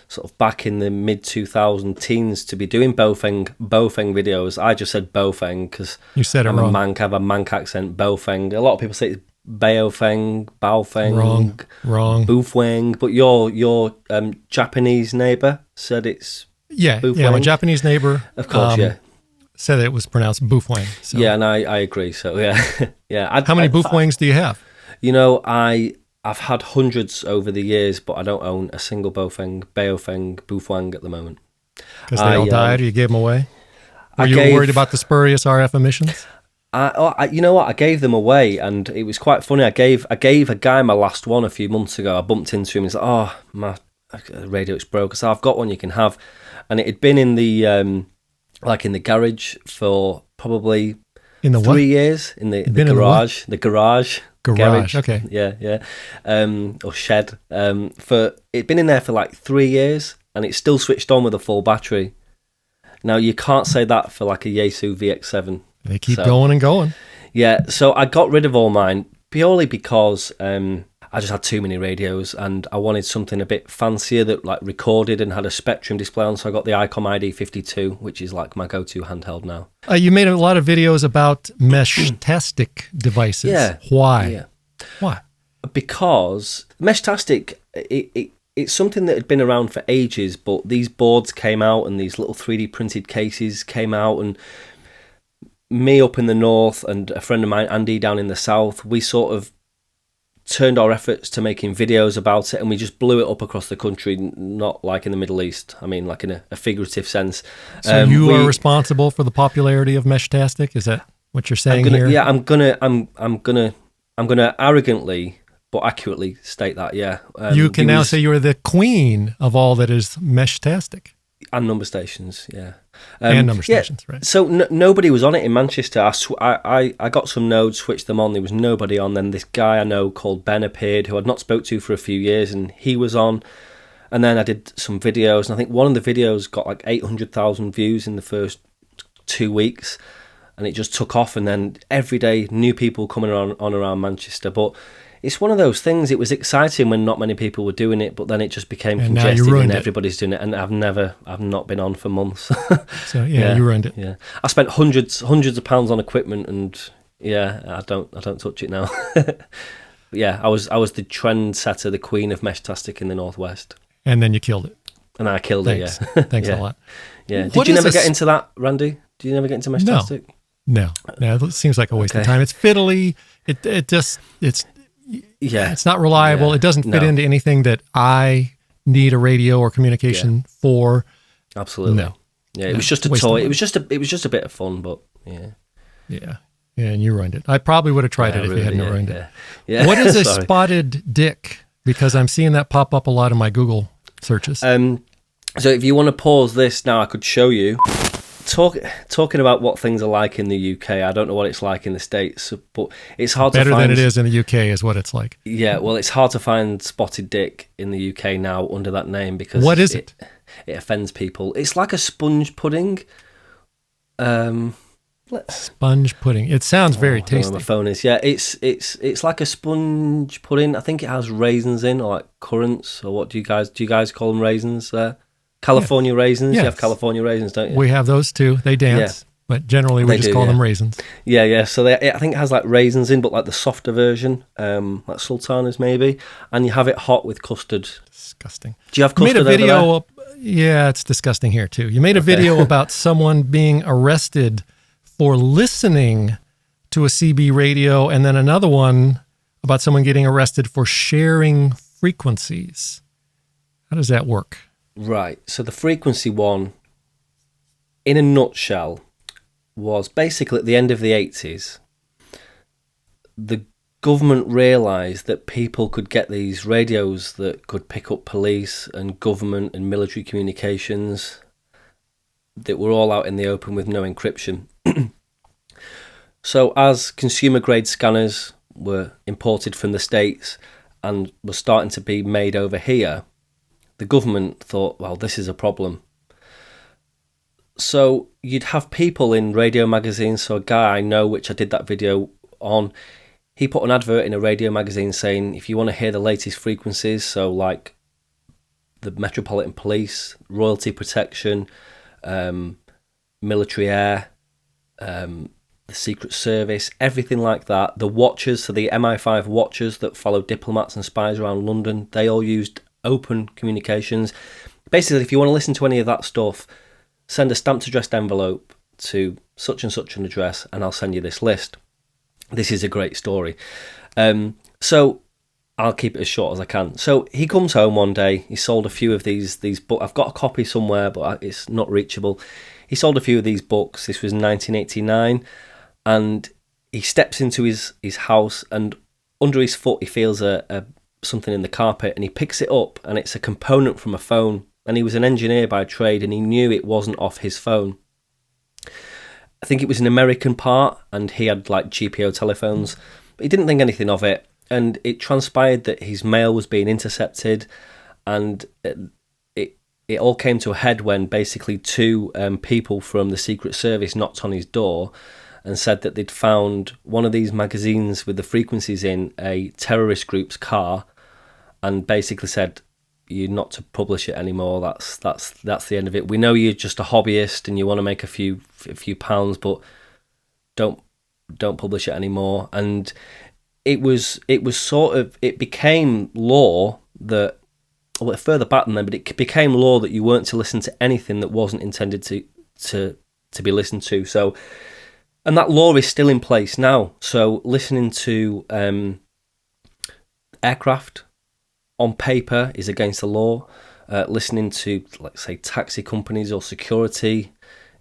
sort of back in the mid 2000 teens, to be doing Bofeng videos. I just said Bofeng because you said it I'm wrong. a Manc. I have a Manc accent. Bofeng. A lot of people say it's Baofeng, Baofeng, Wrong. Boofeng, but your Japanese neighbour said it's Boofeng. Yeah. My Japanese neighbor, Of course, yeah. said it was pronounced Boofwang. So. Yeah, and I agree. So yeah, yeah. How many Boofwangs do you have? You know, I've had hundreds over the years, but I don't own a single Baofeng, Boofwang at the moment. Because they all died, or you gave them away? Were you worried about the spurious RF emissions? You know what? I gave them away, and it was quite funny. I gave a guy my last one a few months ago. I bumped into him and said, "Oh, my radio's broke." I said, "I've got one you can have," and it had been in the in the garage for probably in the 3 years. In the garage, Garage. Okay. Yeah. Or shed. It'd been in there for like 3 years, and it's still switched on with a full battery. Now you can't say that for like a Yaesu VX7. They keep going and going. Yeah, so I got rid of all mine purely because I just had too many radios, and I wanted something a bit fancier that like recorded and had a Spectrum display on. So I got the ICOM ID52, which is like my go-to handheld now. You made a lot of videos about Meshtastic devices. Yeah. Why? Yeah. Why? Because Meshtastic, it's something that had been around for ages, but these boards came out and these little 3D printed cases came out, and me up in the north and a friend of mine, Andy, down in the south, we sort of turned our efforts to making videos about it, and we just blew it up across the country, not like in the Middle East. I mean, like in a figurative sense. So you are responsible for the popularity of Meshtastic? Is that what you're saying here? Yeah, I'm gonna arrogantly but accurately state that. Yeah, you can now say you're the queen of all that is Meshtastic. And number stations, yeah. And number stations, right. So nobody was on it in Manchester. I got some nodes, switched them on. There was nobody on. Then this guy I know called Ben appeared, who I'd not spoke to for a few years, and he was on. And then I did some videos, and I think one of the videos got like 800,000 views in the first 2 weeks, and it just took off. And then every day, new people coming on around Manchester. But it's one of those things. It was exciting when not many people were doing it, but then it just became congested and everybody's doing it. And I've not been on for months. So yeah, you ruined it. Yeah, I spent hundreds of pounds on equipment, and yeah, I don't touch it now. But yeah, I was the trendsetter, the queen of Meshtastic in the Northwest. And then you killed it. And I killed it. Yeah, thanks a lot. Yeah. Did you never get into that, Randy? Did you never get into Meshtastic? No. It seems like a waste of time. It's fiddly. It's not reliable. Yeah. It doesn't fit into anything that I need a radio or communication for. Absolutely. No. Yeah, it was just a toy. It was just a bit of fun, but yeah. Yeah. Yeah, and you ruined it. I probably would have tried it if you hadn't ruined it. Yeah. What is a spotted dick? Because I'm seeing that pop up a lot in my Google searches. So if you want to pause this now, I could show you. Talking about what things are like in the UK, I don't know what it's like in the States, but it's hard to find. Better than it is in the UK is what it's like. Yeah, well, it's hard to find spotted dick in the UK now under that name because what is it? It offends people. It's like a sponge pudding. Sponge pudding. It sounds very tasty. I don't know where my phone is. Yeah, it's like a sponge pudding. I think it has raisins in, or like currants, or what do you guys call them? Raisins there? California raisins. Yes. You have California raisins, don't you? We have those too. They dance, but generally we just call them raisins. Yeah. So I think it has like raisins in, but like the softer version, like sultanas maybe, and you have it hot with custard. Disgusting. Do you have custard? You made a video. Yeah, it's disgusting here too. You made a video about someone being arrested for listening to a CB radio, and then another one about someone getting arrested for sharing frequencies. How does that work? Right, so the frequency one, in a nutshell, was basically at the end of the 80s, the government realised that people could get these radios that could pick up police and government and military communications that were all out in the open with no encryption. So as consumer-grade scanners were imported from the States and were starting to be made over here, the government thought, well, this is a problem. So you'd have people in radio magazines. So a guy I know, which I did that video on, he put an advert in a radio magazine saying, if you want to hear the latest frequencies, so like the Metropolitan Police, Royalty Protection, Military Air, the Secret Service, everything like that. The watchers, so the MI5 watchers that followed diplomats and spies around London, they all used open communications. Basically, if you want to listen to any of that stuff, send a stamped addressed envelope to such and such an address, and I'll send you this list. This is a great story. So I'll keep it as short as I can. So he comes home one day. He sold a few of these books. I've got a copy somewhere, but it's not reachable. He sold a few of these books. This was 1989, and he steps into his house, and under his foot he feels a something in the carpet, and he picks it up, and it's a component from a phone. And he was an engineer by trade, and he knew it wasn't off his phone. I think it was an American part, and he had like GPO telephones, but he didn't think anything of it. And it transpired that his mail was being intercepted, and it all came to a head when basically two people from the Secret Service knocked on his door and said that they'd found one of these magazines with the frequencies in a terrorist group's car, and basically said, "You're not to publish it anymore. That's the end of it. We know you're just a hobbyist and you want to make a few pounds, but don't publish it anymore." And it became law that, well, further back than then, but it became law that you weren't to listen to anything that wasn't intended to be listened to. So, and that law is still in place now. So listening to aircraft on paper is against the law. Listening to, let's say, taxi companies or security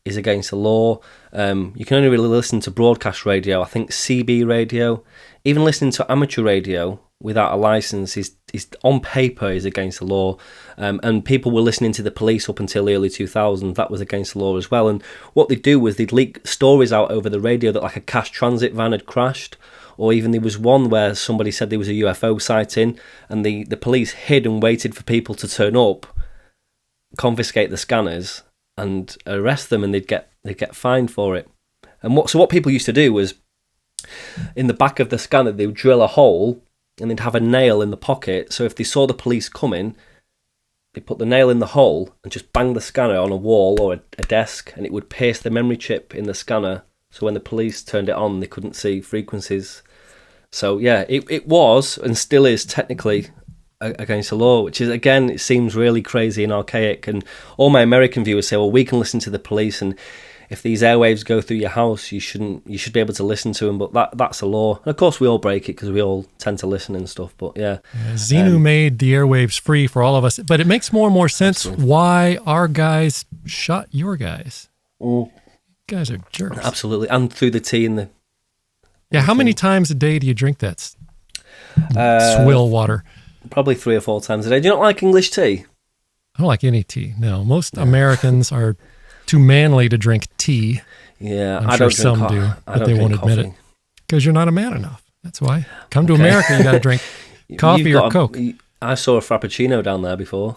is against the law. You can only really listen to broadcast radio. I think CB radio, even listening to amateur radio without a license is on paper is against the law. And people were listening to the police up until the early 2000s. That was against the law as well. And what they'd do was they'd leak stories out over the radio that like a cash transit van had crashed. Or even there was one where somebody said there was a UFO sighting, and the police hid and waited for people to turn up, confiscate the scanners, and arrest them, and they'd get fined for it. And what people used to do was, in the back of the scanner, they would drill a hole, and they'd have a nail in the pocket. So if they saw the police coming, they put the nail in the hole and just bang the scanner on a wall or a desk, and it would pierce the memory chip in the scanner. So when the police turned it on, they couldn't see frequencies. So yeah, it was and still is technically against the law, which is, again, it seems really crazy and archaic. And all my American viewers say, well, we can listen to the police, and if these airwaves go through your house, you should be able to listen to them. But that's a law. And of course, we all break it because we all tend to listen and stuff. But yeah, Xenu made the airwaves free for all of us. But it makes more and more sense why our guys shot your guys. You guys are jerks. Absolutely, and through the tea and the. Yeah, how many times a day do you drink that swill water? Probably 3 or 4 times a day. Do you not like English tea? I don't like any tea. No, most Americans are too manly to drink tea. Yeah, I'm sure some do, but they won't admit it because you're not a man enough. That's why. Come to America, you got to drink coffee or Coke. I saw a Frappuccino down there before.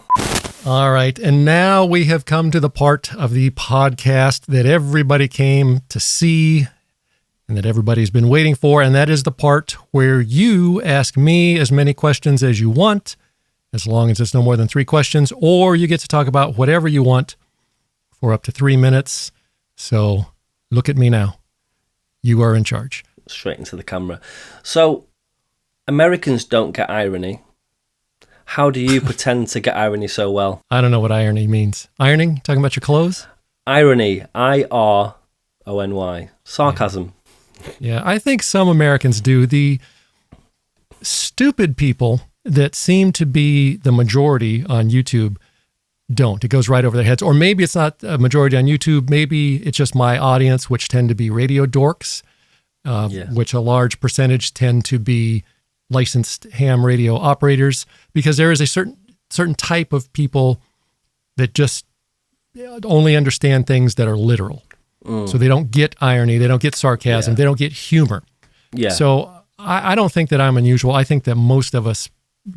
All right, and now we have come to the part of the podcast that everybody came to see and that everybody's been waiting for, and that is the part where you ask me as many questions as you want, as long as it's no more than 3 questions, or you get to talk about whatever you want for up to 3 minutes. So look at me now. You are in charge. Straight into the camera. So Americans don't get irony. How do you pretend to get irony so well? I don't know what irony means. Ironing? Talking about your clothes? Irony. IRONY. Sarcasm. Yeah, I think some Americans do. The stupid people that seem to be the majority on YouTube don't. It goes right over their heads. Or maybe it's not a majority on YouTube. Maybe it's just my audience, which tend to be radio dorks, which a large percentage tend to be licensed ham radio operators, because there is a certain type of people that just only understand things that are literal. So they don't get irony, they don't get sarcasm, they don't get humor. Yeah. So I don't think that I'm unusual. I think that most of us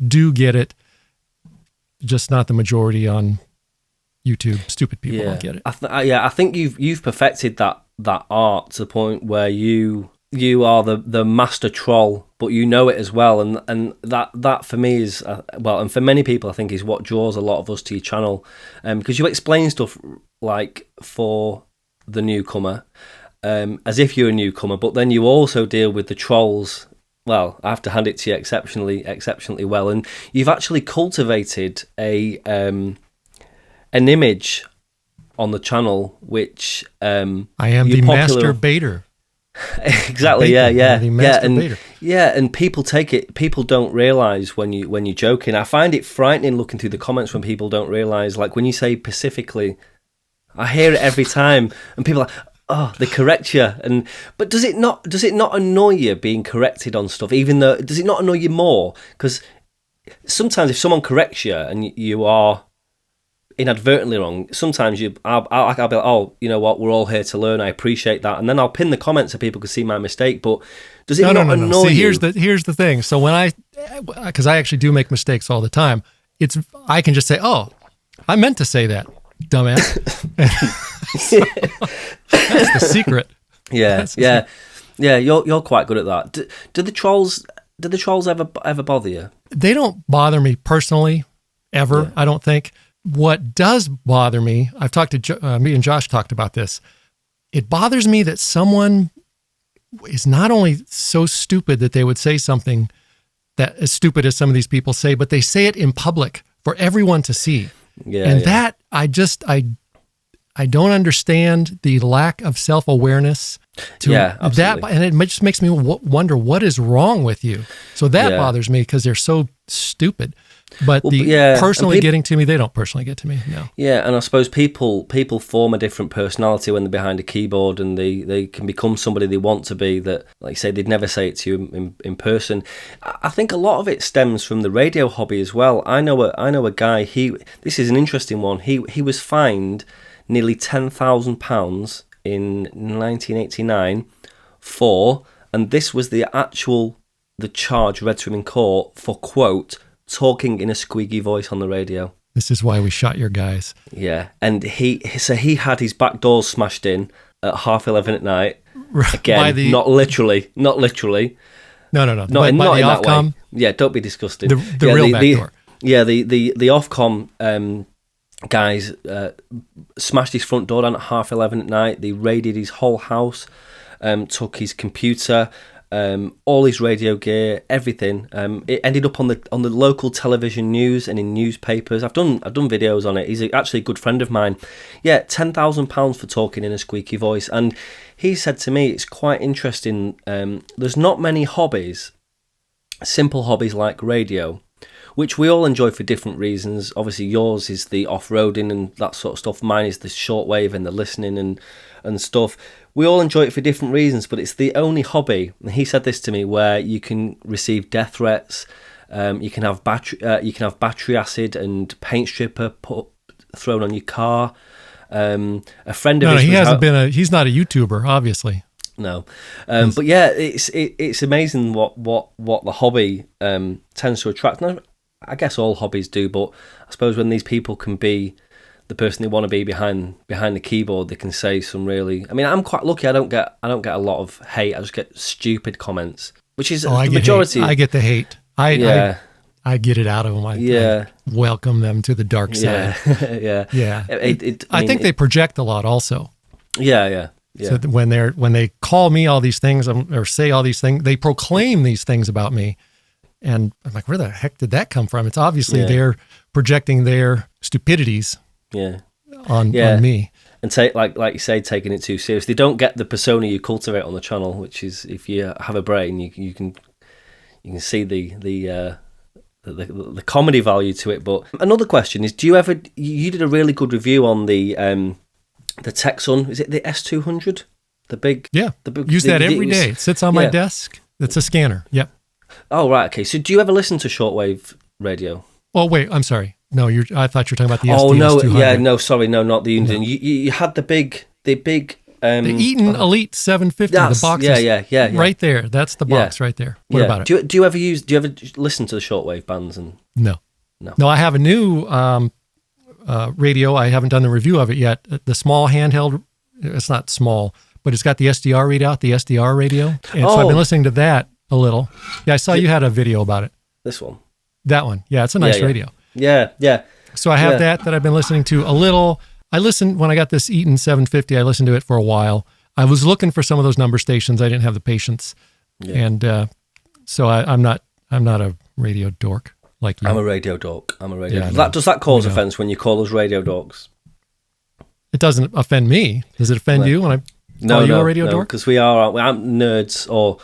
do get it, just not the majority on YouTube. Stupid people don't get it. I think you've perfected that art to the point where you are the master troll, but you know it as well, and that for me is and for many people I think is what draws a lot of us to your channel, because you explain stuff like for the newcomer, as if you're a newcomer, but then you also deal with the trolls. Well, I have to hand it to you exceptionally well, and you've actually cultivated an image on the channel, which I am the master baiter. Exactly. Baiter. And people take it. People don't realize when you're joking. I find it frightening looking through the comments when people don't realize. Like when you say Pacifically, I hear it every time, and people are like, oh, they correct you. But does it not annoy you being corrected on stuff? Even though, does it not annoy you more? Because sometimes if someone corrects you and you are inadvertently wrong, sometimes I'll be like, oh, you know what, we're all here to learn, I appreciate that, and then I'll pin the comments so people can see my mistake. But does it not annoy you? See, here's the thing. So when because I actually do make mistakes all the time, I can just say, oh, I meant to say that, dumbass. So, that's the secret. Yeah. You're quite good at that. Do the trolls ever bother you? They don't bother me personally, ever. Yeah. I don't think. What does bother me, I've talked to me and Josh talked about this. It bothers me that someone is not only so stupid that they would say something that as stupid as some of these people say, but they say it in public for everyone to see. That I don't understand the lack of self-awareness to that, and it just makes me wonder what is wrong with you. So that bothers me because they're so stupid. But personally getting to me, they don't personally get to me. No. Yeah, and I suppose people form a different personality when they're behind a keyboard, and they can become somebody they want to be. That, like you say, they'd never say it to you in person. I think a lot of it stems from the radio hobby as well. I know a guy. This is an interesting one. He was fined nearly £10,000 in 1989 for, and this was the charge read to him in court for, quote, talking in a squeaky voice on the radio. This is why we shot your guys. Yeah, and he had his back doors smashed in at 11:30 at night. Again, not literally. No. Not in that way. Yeah, don't be disgusted. The real back door. Yeah, the Ofcom guys smashed his front door down at 11:30 at night. They raided his whole house, took his computer, all his radio gear, everything. It ended up on the local television news and in newspapers. I've done videos on it. He's actually a good friend of mine. Yeah, £10,000 for talking in a squeaky voice. And he said to me, it's quite interesting. There's not many hobbies, simple hobbies like radio, which we all enjoy for different reasons. Obviously, yours is the off-roading and that sort of stuff. Mine is the shortwave and the listening and stuff. We all enjoy it for different reasons, but it's the only hobby, and he said this to me, where you can receive death threats. You can have battery acid and paint stripper thrown on your car. A friend of his he's not a YouTuber, obviously. No, but yeah, it's amazing what the hobby tends to attract. Now, I guess all hobbies do, but I suppose when these people can be the person they want to be behind the keyboard, they can say some really. I mean, I'm quite lucky. I don't get a lot of hate. I just get stupid comments, which is the majority. I get the hate. I get it out of them. I welcome them to the dark side. Yeah. I think they project a lot, also. Yeah. So when they call me all these things or say all these things, they proclaim these things about me, and I'm like, where the heck did that come from? It's obviously they're projecting their stupidities. On me, and like you say, taking it too serious. They don't get the persona you cultivate on the channel, which is, if you have a brain, you can see the comedy value to it. But another question is, you did a really good review on the Texan, is it the S200, the big use that every day. It sits on my desk. It's a scanner. Yep. Oh right, okay. So do you ever listen to shortwave radio? Oh wait, I'm sorry. No, I thought you were talking about the SD. Oh no, sorry, not the Uniden. No. You had the big the Eaton Elite 750. The box is right there. That's the box right there. What about it? Do you ever listen to the shortwave bands? And No. I have a new radio. I haven't done the review of it yet. The small handheld. It's not small, but it's got the SDR readout, the SDR radio, and so I've been listening to that a little. Yeah, I saw you had a video about it. This one. That one. Yeah, it's a nice radio. Yeah. So I have that I've been listening to a little. I listened when I got this Eaton 750. I listened to it for a while. I was looking for some of those number stations. I didn't have the patience, and so I'm not a radio dork like you. I'm a radio dork. Yeah, Does that cause offence when you call us radio dorks? It doesn't offend me. Does it offend you when I call you a radio dork? Because I'm nerds, or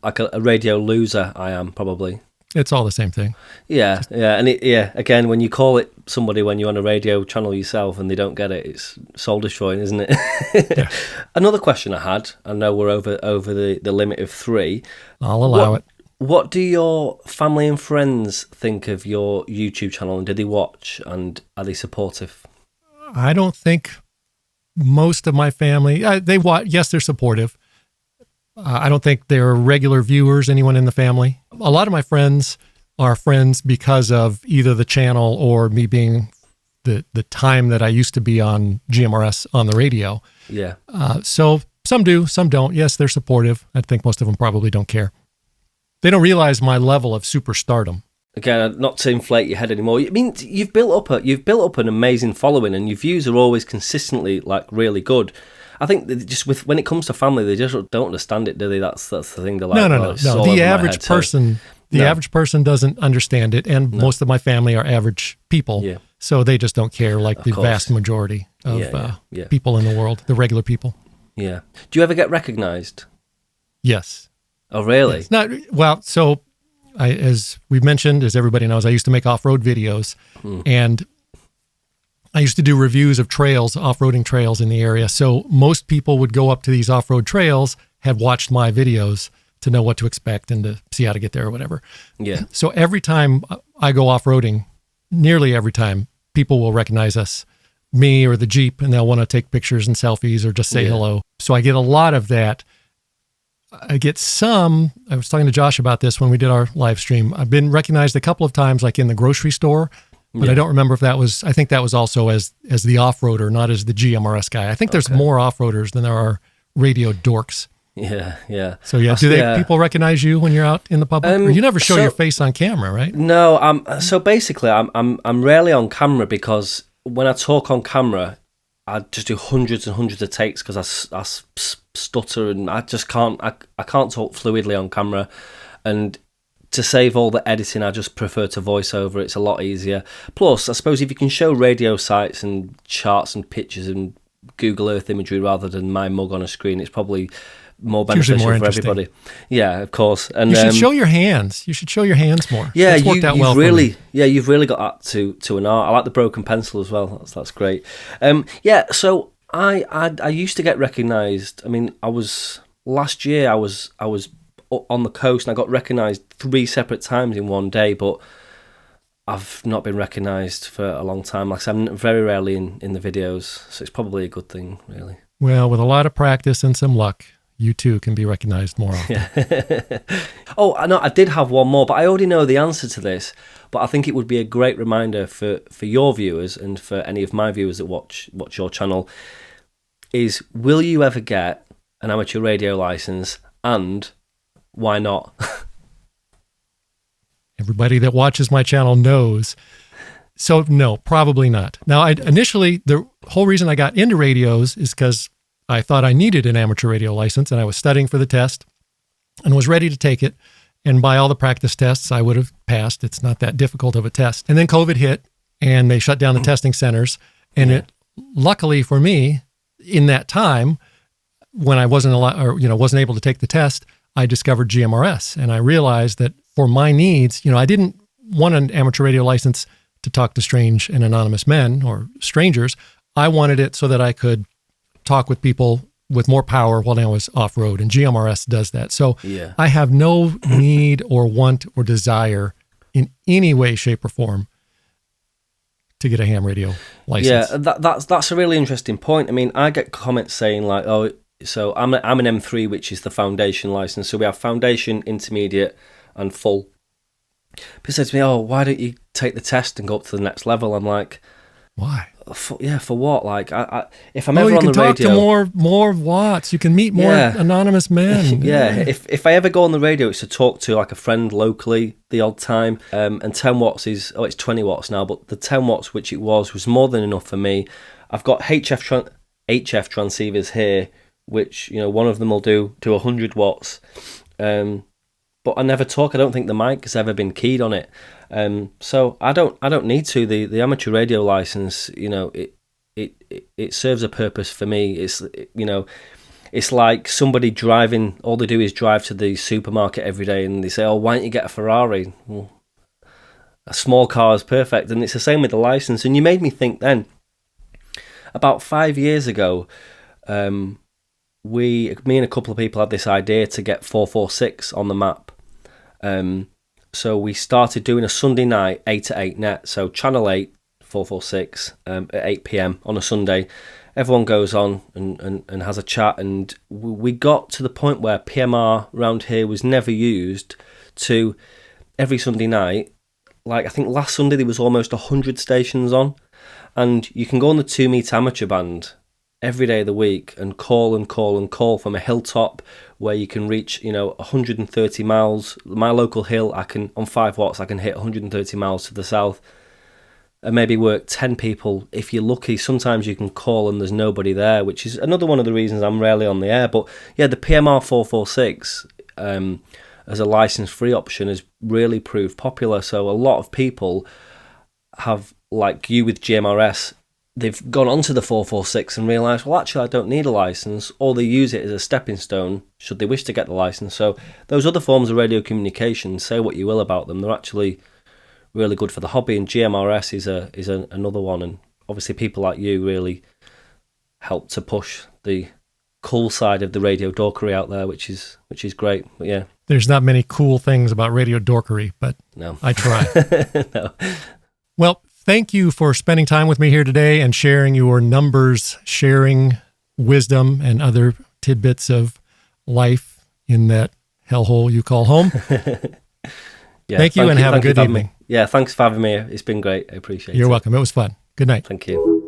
like a radio loser. I am probably. It's all the same thing. Yeah, and again, when you call it somebody when you're on a radio channel yourself and they don't get it, it's soul destroying, isn't it? Yeah. Another question I had. I know we're over the limit of 3. I'll allow it. What do your family and friends think of your YouTube channel, and do they watch, and are they supportive? I don't think most of my family, they watch. Yes, they're supportive. I don't think they're regular viewers, anyone in the family. A lot of my friends are friends because of either the channel or me being the time that I used to be on GMRS on the radio. Yeah. So some do, some don't. Yes, they're supportive. I think most of them probably don't care. They don't realize my level of superstardom. Again, not to inflate your head anymore. I mean, you've built up an amazing following, and your views are always consistently like really good. I think that just when it comes to family, they just don't understand it, do they? That's the thing. They're like, no. The average person, average person doesn't understand it, and most of my family are average people, so they just don't care. Like the vast majority of people in the world, the regular people. Yeah. Do you ever get recognized? Yes. Oh, really? Yes. Not well. So, as we've mentioned, as everybody knows, I used to make off-road videos, and I used to do reviews of trails, off-roading trails in the area. So most people would go up to these off-road trails, had watched my videos to know what to expect and to see how to get there or whatever. Yeah. So every time I go off-roading, nearly every time, people will recognize us, me or the Jeep, and they'll want to take pictures and selfies or just say hello. So I get a lot of that. I get some, I was talking to Josh about this when we did our live stream. I've been recognized a couple of times, like in the grocery store, but I don't remember if that was, I think that was also as the off-roader, not as the GMRS guy. I think there's more off-roaders than there are radio dorks. Yeah. So people recognize you when you're out in the public? Or you never show your face on camera, right? No, so basically I'm rarely on camera, because when I talk on camera, I just do hundreds and hundreds of takes because I stutter, and I just can't talk fluidly on camera. And to save all the editing, I just prefer to voice over. It's a lot easier. Plus, I suppose if you can show radio sites and charts and pictures and Google Earth imagery rather than my mug on a screen, it's probably more beneficial for everybody. Yeah, of course. And you should show your hands. You should show your hands more. Yeah, you've really got that to an art. I like the broken pencil as well. That's great. So I used to get recognised. I mean, last year I was on the coast and I got recognised 3 separate times in one day, but I've not been recognised for a long time. Like I said, I'm very rarely in the videos, so it's probably a good thing, really. Well, with a lot of practice and some luck, you too can be recognized more often. Oh, I know, I did have one more, but I already know the answer to this. But I think it would be a great reminder for your viewers and for any of my viewers that watch your channel is, will you ever get an amateur radio license, and why not? Everybody that watches my channel knows. So no, probably not. Now, initially, the whole reason I got into radios is because I thought I needed an amateur radio license, and I was studying for the test and was ready to take it. And by all the practice tests, I would have passed. It's not that difficult of a test. And then COVID hit, and they shut down the testing centers. And luckily for me, in that time, when I wasn't able to take the test, I discovered GMRS, and I realized that for my needs, I didn't want an amateur radio license to talk to strange and anonymous men or strangers. I wanted it so that I could talk with people with more power while I was off-road, and GMRS does that. So I have no need or want or desire in any way, shape, or form to get a ham radio license. Yeah, that's a really interesting point. I mean, I get comments saying like, oh, so I'm an M3, which is the foundation license. So we have foundation, intermediate, and full. People say to me, oh, why don't you take the test and go up to the next level? I'm like, why? For what? Like, if I'm ever on the radio, you can talk to more watts. You can meet more anonymous men. If I ever go on the radio, it's to talk to like a friend locally the odd time. And 10 watts it's 20 watts now, but the 10 watts, which it was more than enough for me. I've got HF transceivers here, which, you know, one of them will do to 100 watts. But I never talk. I don't think the mic has ever been keyed on it. So I don't need to. The amateur radio license, you know, it serves a purpose for me. It's, you know, it's like somebody driving. All they do is drive to the supermarket every day, and they say, "Oh, why don't you get a Ferrari?" Well, a small car is perfect, and it's the same with the license. And you made me think then. About 5 years ago, me and a couple of people had this idea to get 446 on the map. So we started doing a Sunday night 8 to 8 net. So Channel 8, 446 at 8 p.m. on a Sunday. Everyone goes on and has a chat. And we got to the point where PMR around here was never used to every Sunday night. Like, I think last Sunday there was almost 100 stations on. And you can go on the 2 meter amateur band every day of the week and call and call and call from a hilltop where you can reach, you know, 130 miles. My local hill, on 5 watts, I can hit 130 miles to the south and maybe work 10 people. If you're lucky, sometimes you can call and there's nobody there, which is another one of the reasons I'm rarely on the air. But yeah, the PMR 446 as a license-free option has really proved popular. So a lot of people have, like you with GMRS, they've gone onto the 446 and realised, well, actually, I don't need a licence, or they use it as a stepping stone should they wish to get the licence. So those other forms of radio communication, say what you will about them, they're actually really good for the hobby, and GMRS is another one. And obviously people like you really help to push the cool side of the radio dorkery out there, which is great. But yeah, there's not many cool things about radio dorkery, but no. I try. No. Well, thank you for spending time with me here today and sharing your numbers, sharing wisdom and other tidbits of life in that hellhole you call home. Yeah, thank you and have a good evening. Yeah, thanks for having me. It's been great. I appreciate it. You're welcome. It was fun. Good night. Thank you.